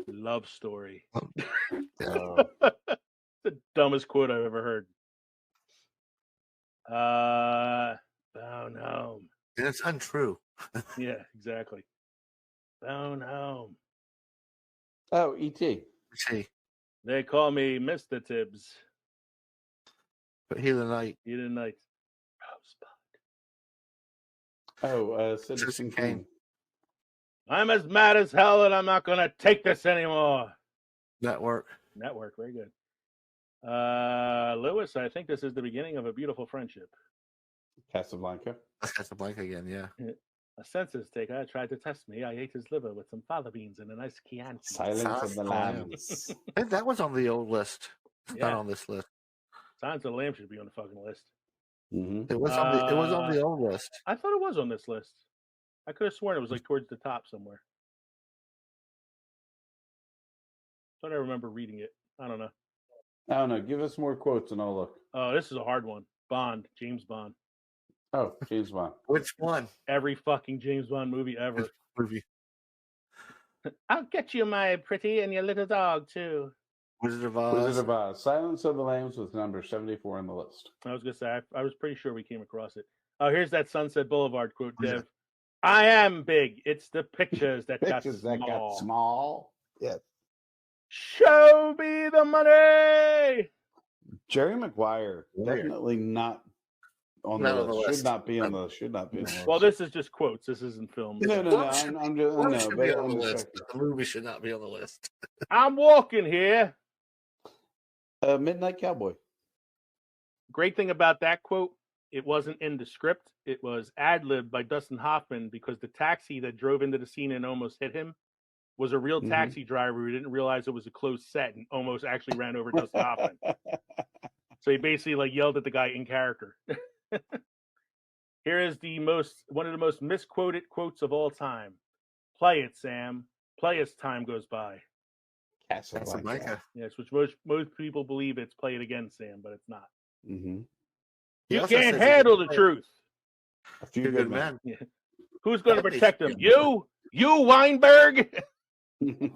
Love Story. It's the dumbest quote I've ever heard. Phone home. It's untrue. Yeah, exactly. Phone home. Oh, E.T. They call me Mr. Tibbs. But Heat of the Night. Heat of the Night. Citizen Kane. I'm as mad as hell and I'm not going to take this anymore. Network, very good. Lewis, I think this is the beginning of a beautiful friendship. Casablanca. That's Casablanca again, yeah. A census taker tried to test me. I ate his liver with some fava beans and a nice Chianti. Silence of the Lambs. That was on the old list. It's not on this list. Silence of the Lambs should be on the fucking list. Mm-hmm. It was on the old list. I thought it was on this list. I could have sworn it was like towards the top somewhere. Thought I remember reading it. I don't know. Give us more quotes and I'll look. Oh, this is a hard one. Bond, James Bond. Oh, James Bond. Which one? Every fucking James Bond movie ever. Movie. I'll get you, my pretty, and your little dog too. Wizard of Oz. Silence of the Lambs with number 74 on the list. I was gonna say I was pretty sure we came across it. Oh, here's that Sunset Boulevard quote, Dev. I am big. It's the pictures that got small. Yes. Show me the money. Jerry Maguire, definitely not on the list. Should not be on the list. Well, this is just quotes. This isn't film. No. The movie should not be on the list. I'm walking here. Midnight Cowboy. Great thing about that quote, it wasn't in the script. It was ad-libbed by Dustin Hoffman because the taxi that drove into the scene and almost hit him was a real taxi driver who didn't realize it was a closed set and almost actually ran over Dustin Hoffman. So he basically yelled at the guy in character. Here is one of the most misquoted quotes of all time. Play it, Sam. Play as time goes by. Casablanca. Yes, which most people believe it's played against Sam, but it's not. Mm-hmm. You can't handle the truth. A few good men. Yeah. Who's going to protect him? You Weinberg. You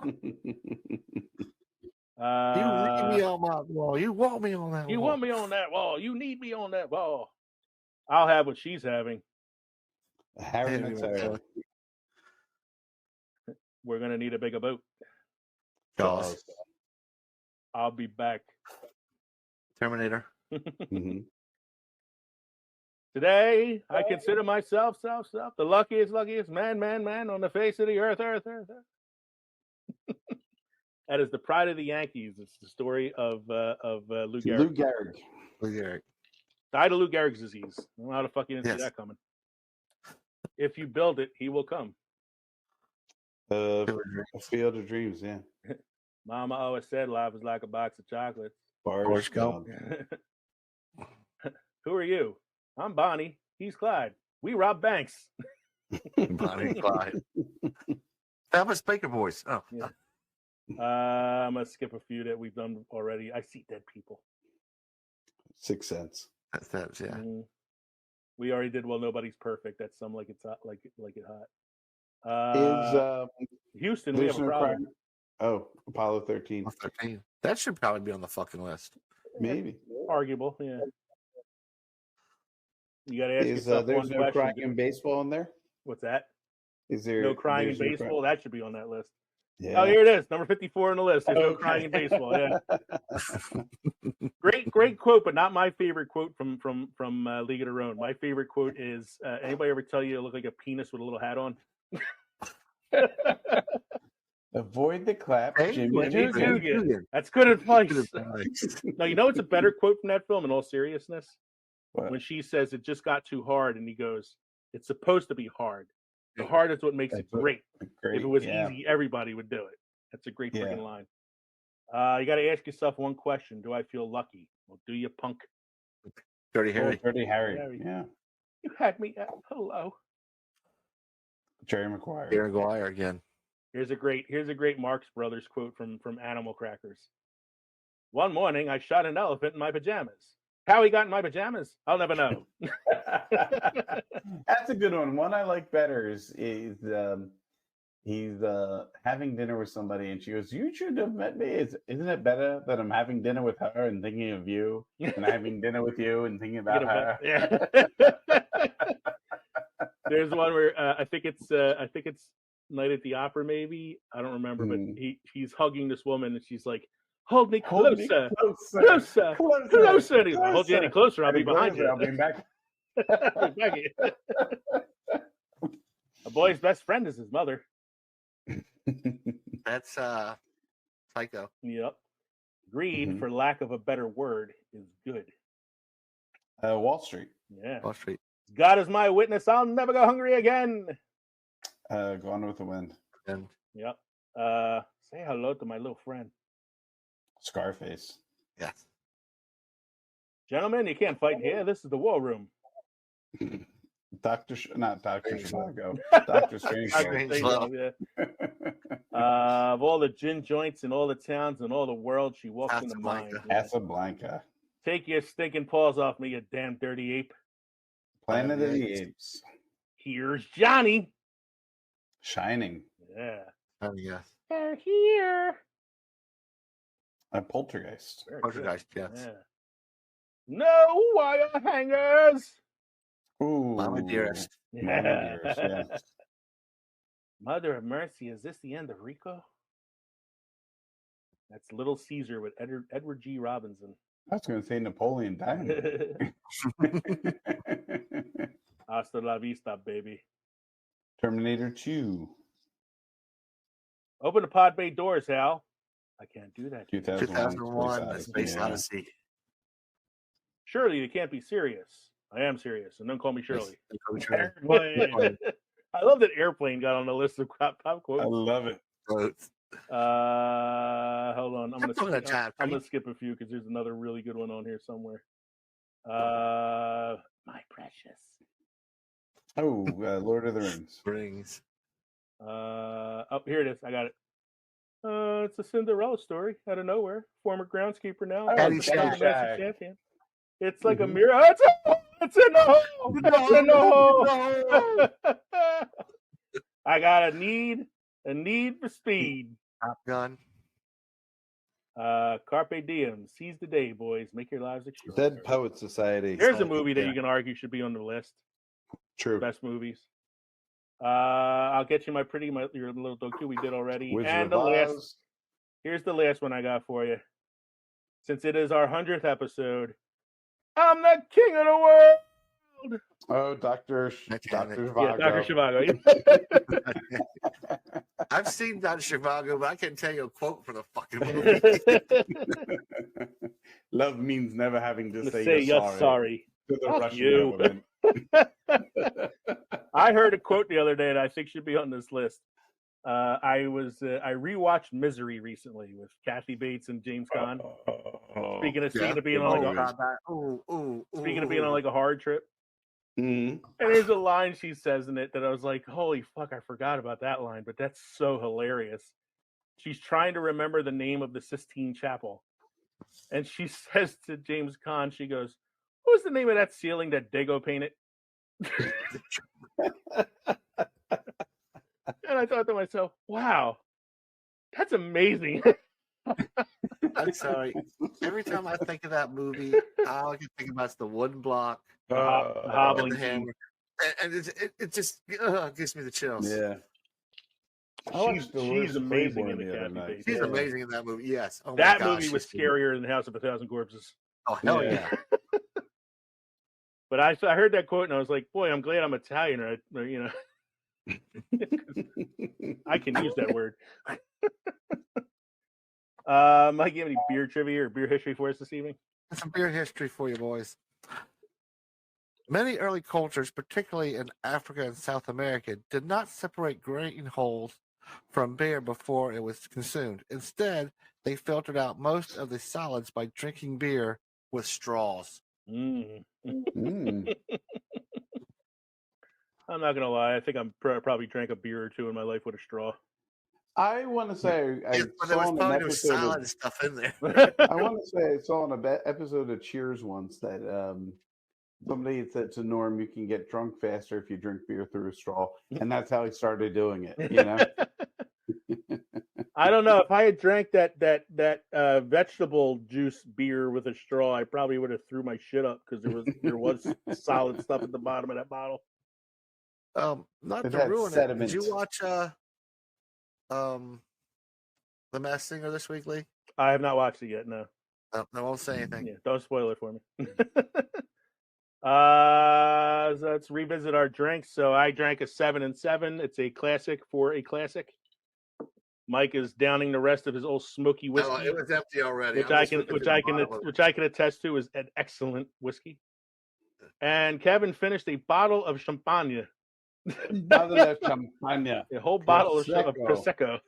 read me on my wall. You want me on that wall. You want me on that wall. You need me on that wall. I'll have what she's having. Harry met Sally. We're going to need a bigger boat. Jaws. I'll be back. Terminator. Mm-hmm. Today, I consider myself the luckiest man on the face of the earth. That is the pride of the Yankees. It's the story of Lou Gehrig. Lou Gehrig. Lou Gehrig. Died of Lou Gehrig's disease. I don't know how the fuck you didn't see Yes. that coming. If you build it, he will come. A Field of Dreams, yeah. Mama always said life is like a box of chocolates. Forrest Gump. Who are you? I'm Bonnie. He's Clyde. We rob banks. Bonnie and Clyde. That was Baker voice. Oh. Yeah. I'm going to skip a few that we've done already. I see dead people. 6 Cents. That's yeah. We already did Well Nobody's Perfect. That's some like it's hot, like it hot. Houston, we have a problem. Oh, Apollo 13. 13. That should probably be on the fucking list. Maybe. Arguable, yeah. You got to ask Is yourself there's one no question. crying in baseball in there? What's that? Is there no crying in there's no baseball? That should be on that list. Yeah. Oh, here it is, number 54 on the list. There's no crying in baseball. Yeah. Great quote, but not my favorite quote from League of Their Own. My favorite quote is: anybody ever tell you you look like a penis with a little hat on? Avoid the clap. Hey, Jimmy Dugan. That's good advice. No, you know what's a better quote from that film? In all seriousness, What? when she says it just got too hard, and he goes, "It's supposed to be hard. The hard is what makes it great. If it was easy, everybody would do it." That's a great freaking line. You got to ask yourself one question: do I feel lucky? Well, do you, punk? Dirty Harry. Dirty Harry. Yeah. You had me at hello. Jerry Maguire. Jerry Maguire again. Here's a great Marx Brothers quote from Animal Crackers. One morning, I shot an elephant in my pajamas. How he got in my pajamas, I'll never know. That's a good one. One I like better is he's having dinner with somebody, and she goes, "You should have met me. Isn't it better that I'm having dinner with her and thinking of you, and having dinner with you and thinking about her?" Yeah. There's one where I think it's Night at the Opera, maybe. I don't remember, but he's hugging this woman, and she's like, "Hold me closer, closer. And he's like, "Hold you any closer, I'll be behind you. I'll be back." A boy's best friend is his mother. That's Psycho. Yep. Greed, for lack of a better word, is good. Wall Street. Yeah. Wall Street. God is my witness. I'll never go hungry again. Gone with the Wind. And Yep. Say hello to my little friend. Scarface. yes. Gentlemen, you can't fight here. This is the war room. Not Dr. Chicago. Dr. Strangelove. Yeah. Of all the gin joints in all the towns and all the world, she walks into mine. Casablanca. Take your stinking paws off me, you damn dirty ape. Planet of the Apes. Here's Johnny. Shining. Yeah. Oh, yes. They're here. Poltergeist. Poltergeist, yes. Yeah. No wire hangers. Ooh. Mama Dearest. Mama Dearest, yeah. Mother of Mercy, is this the end of Rico? That's Little Caesar with Edward G. Robinson. I was going to say Napoleon Dynamite. Hasta la vista, baby. Terminator 2. Open the pod bay doors, Hal. I can't do that. 2001, The Space Odyssey. Shirley, you can't be serious. I am serious, and don't call me Shirley. Airplane. I love that Airplane got on the list of top quotes. I love it. Hold on. I'm gonna skip a few because there's another really good one on here somewhere. My precious. Oh, Lord of the Rings. Rings. Oh, here it is. I got it. It's a Cinderella story out of nowhere. Former groundskeeper now, Oh, Caddyshack. defending master Caddyshack. champion. It's like a Mhm. mirror. Oh, it's in the hole. It's in the hole. I got a need for speed. Top Gun. Carpe diem. Seize the day, boys. Make your lives Dead extraordinary. Poet Society. Here's a movie that Yeah. you can argue should be on the list. True. Best movies. I'll get you your little docu we did already. Wizard And of the last, Oz. here's the last one I got for you. Since it is our 100th episode, I'm the king of the world. Oh, Dr. Titanic. Dr. Yeah, Dr. Zhivago. Zhivago. I've seen Dr. Zhivago, but I can't tell you a quote for the fucking movie. Love means never having to Say say yes, sorry. to the Fuck Russian you. government. I heard a quote the other day that I think should be on this list. I rewatched Misery recently with Kathy Bates and James Caan. Speaking of being on like speaking of being on like a hard trip. Mm-hmm. And there's a line she says in it that I was like, holy fuck, I forgot about that line, but that's so hilarious. She's trying to remember the name of the Sistine Chapel. And she says to James Caan, she goes, what was the name of that ceiling that Dago painted? And I thought to myself, wow, that's amazing. I'm sorry. Every time I think of that movie, all I can think about is the wooden block, the and hobbling the hammer, and it just gives me the chills. Yeah. She's amazing in the Kathy Bates. She's amazing in that movie. Yes. Oh my that gosh, movie was she's scarier than House of a Thousand Corpses. Oh hell yeah! But I heard that quote and I was like, boy, I'm glad I'm Italian, or you know, I can use that word. Mike, you have any beer trivia or beer history for us this evening? Some beer history for you boys. Many early cultures, particularly in Africa and South America, did not separate grain hulls from beer before it was consumed. Instead, they filtered out most of the solids by drinking beer with straws. I'm not gonna lie. I think I'm probably drank a beer or two in my life with a straw. I want to say but there was probably no salad stuff in there. I want to say I saw on an episode of Cheers once that somebody had said to Norm, "You can get drunk faster if you drink beer through a straw," and that's how he started doing it. You know. I don't know if I had drank that vegetable juice beer with a straw, I probably would have threw my shit up because there was solid stuff at the bottom of that bottle. Not It to had ruin it. sediment. Did you watch The Masked Singer this week, Lee? I have not watched it yet. No. I won't say anything. Yeah, don't spoil it for me. So let's revisit our drinks. So I drank a 7 and 7. It's a classic for a classic. Mike is downing the rest of his old smoky whiskey. No, it was empty already. Which I can attest to is an excellent whiskey. And Kevin finished a bottle of champagne. Bottle of champagne. A whole bottle of Prosecco.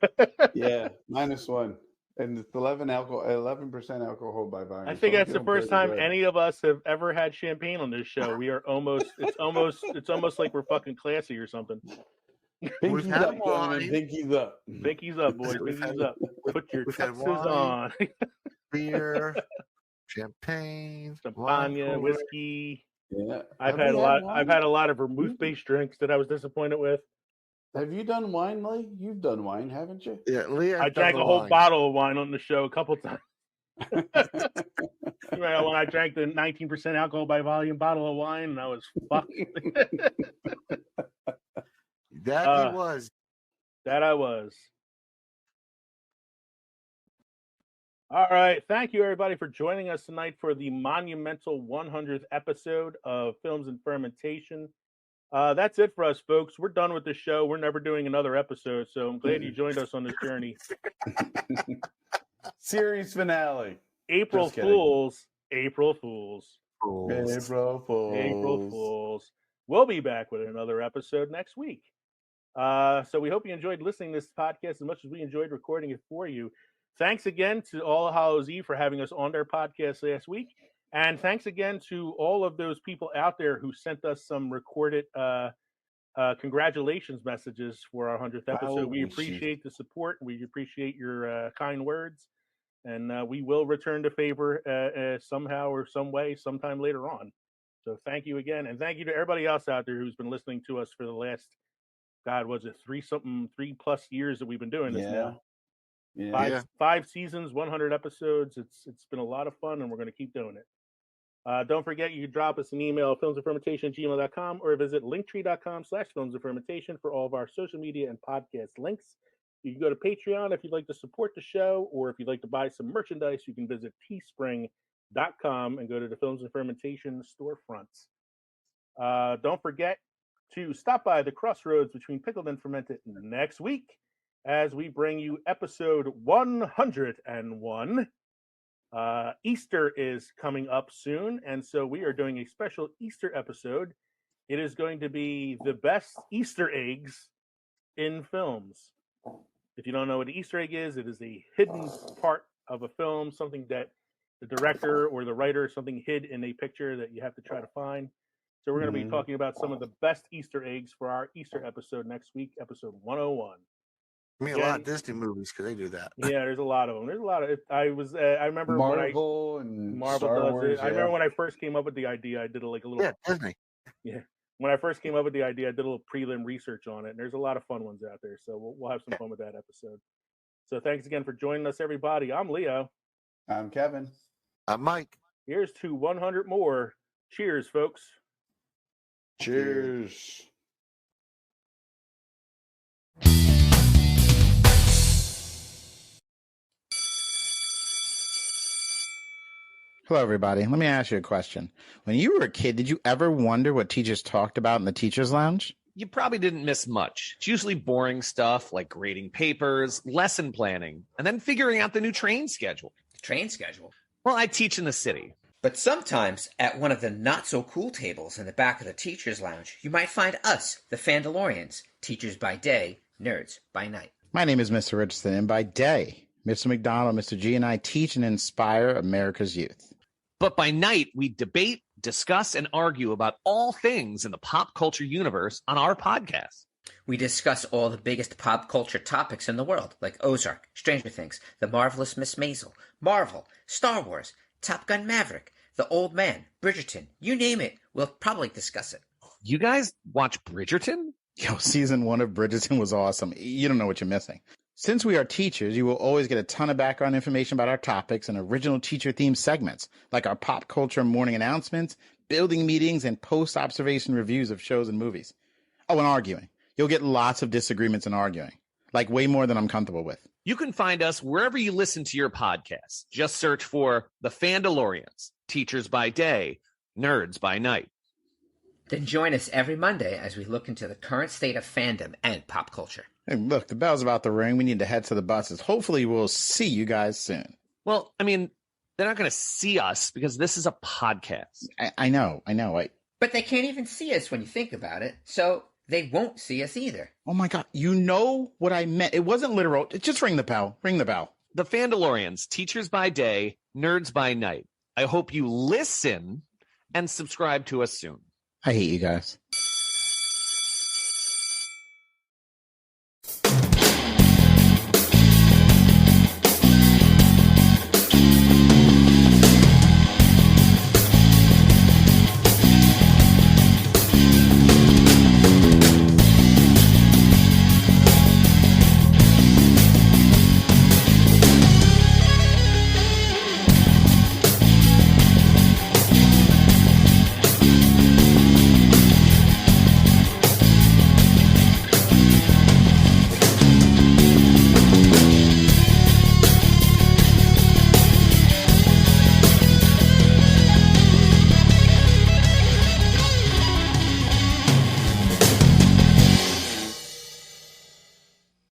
Yeah, -1. And it's 11% alcohol by volume. I think that's the first time any of us have ever had champagne on this show. We are it's almost like we're fucking classy or something. Pinkies up, gentlemen. Pinkies up. Pinkies up, boys. Pinkies up. Put your tuxes on. Beer, champagne, whiskey. Yeah. I've had a lot of vermouth-based drinks that I was disappointed with. Have you done wine, Lee? You've done wine, haven't you? Yeah, Lee. I drank a whole bottle of wine on the show a couple times. When I drank the 19% alcohol by volume bottle of wine, and I was fucked. That I was. All right. Thank you, everybody, for joining us tonight for the monumental 100th episode of Films and Fermentation. That's it for us, folks. We're done with the show. We're never doing another episode, so I'm glad you joined us on this journey. Series finale. April Fools. We'll be back with another episode next week. So we hope you enjoyed listening to this podcast as much as we enjoyed recording it for you. Thanks again to All Hallows Eve for having us on their podcast last week. And thanks again to all of those people out there who sent us some recorded congratulations messages for our 100th episode. We Oh, shoot. appreciate the support. We appreciate your kind words. And we will return to favor somehow or some way sometime later on. So thank you again. And thank you to everybody else out there who's been listening to us for the last, God, was it 3+ years that we've been doing this now? Yeah. Five seasons, 100 episodes. It's been a lot of fun, and we're going to keep doing it. Don't forget, you can drop us an email, filmsandfermentation@gmail.com, or visit linktree.com/filmsandfermentation for all of our social media and podcast links. You can go to Patreon if you'd like to support the show, or if you'd like to buy some merchandise, you can visit teespring.com and go to the Films and Fermentation storefronts. Don't forget to stop by the crossroads between Pickled and Fermented next week as we bring you episode 101. Easter is coming up soon, and so we are doing a special Easter episode. It is going to be the best Easter eggs in films. If you don't know what an Easter egg is, it is a hidden part of a film, something that the director or the writer, something hid in a picture that you have to try to find. So we're going to be talking about some of the best Easter eggs for our Easter episode next week, episode 101. I mean, a lot of Disney movies because they do that. Yeah, there's a lot of them. There's a lot of. I remember Marvel when Star does Wars, it. I remember when I first came up with the idea. I did a little. Yeah, Disney. Yeah, when I first came up with the idea, I did a little prelim research on it, and there's a lot of fun ones out there. So we'll have some fun with that episode. So thanks again for joining us, everybody. I'm Leo. I'm Kevin. I'm Mike. Here's to 100 more. Cheers, folks. Cheers. Hello, everybody. Let me ask you a question. When you were a kid, did you ever wonder what teachers talked about in the teacher's lounge? You probably didn't miss much. It's usually boring stuff like grading papers, lesson planning, and then figuring out the new train schedule. Train schedule? Well, I teach in the city. But sometimes, at one of the not-so-cool tables in the back of the teacher's lounge, you might find us, the Fandalorians, teachers by day, nerds by night. My name is Mr. Richardson, and by day, Mr. McDonald, Mr. G, and I teach and inspire America's youth. But by night, we debate, discuss, and argue about all things in the pop culture universe on our podcast. We discuss all the biggest pop culture topics in the world, like Ozark, Stranger Things, The Marvelous Miss Maisel, Marvel, Star Wars, Top Gun Maverick, The Old Man, Bridgerton, you name it, we'll probably discuss it. You guys watch Bridgerton? Yo, season 1 of Bridgerton was awesome. You don't know what you're missing. Since we are teachers, you will always get a ton of background information about our topics and original teacher-themed segments, like our pop culture morning announcements, building meetings, and post-observation reviews of shows and movies. Oh, and arguing. You'll get lots of disagreements and arguing, like way more than I'm comfortable with. You can find us wherever you listen to your podcasts. Just search for The Fandalorians, Teachers by Day, Nerds by Night. Then join us every Monday as we look into the current state of fandom and pop culture. Hey, look, the bell's about to ring. We need to head to the buses. Hopefully we'll see you guys soon. Well, I mean, they're not going to see us because this is a podcast. I know. But they can't even see us when you think about it, so they won't see us either. Oh my God, you know what I meant. It wasn't literal. Just ring the bell. Ring the bell. The Fandalorians, Teachers by Day, Nerds by Night. I hope you listen and subscribe to us soon. I hate you guys.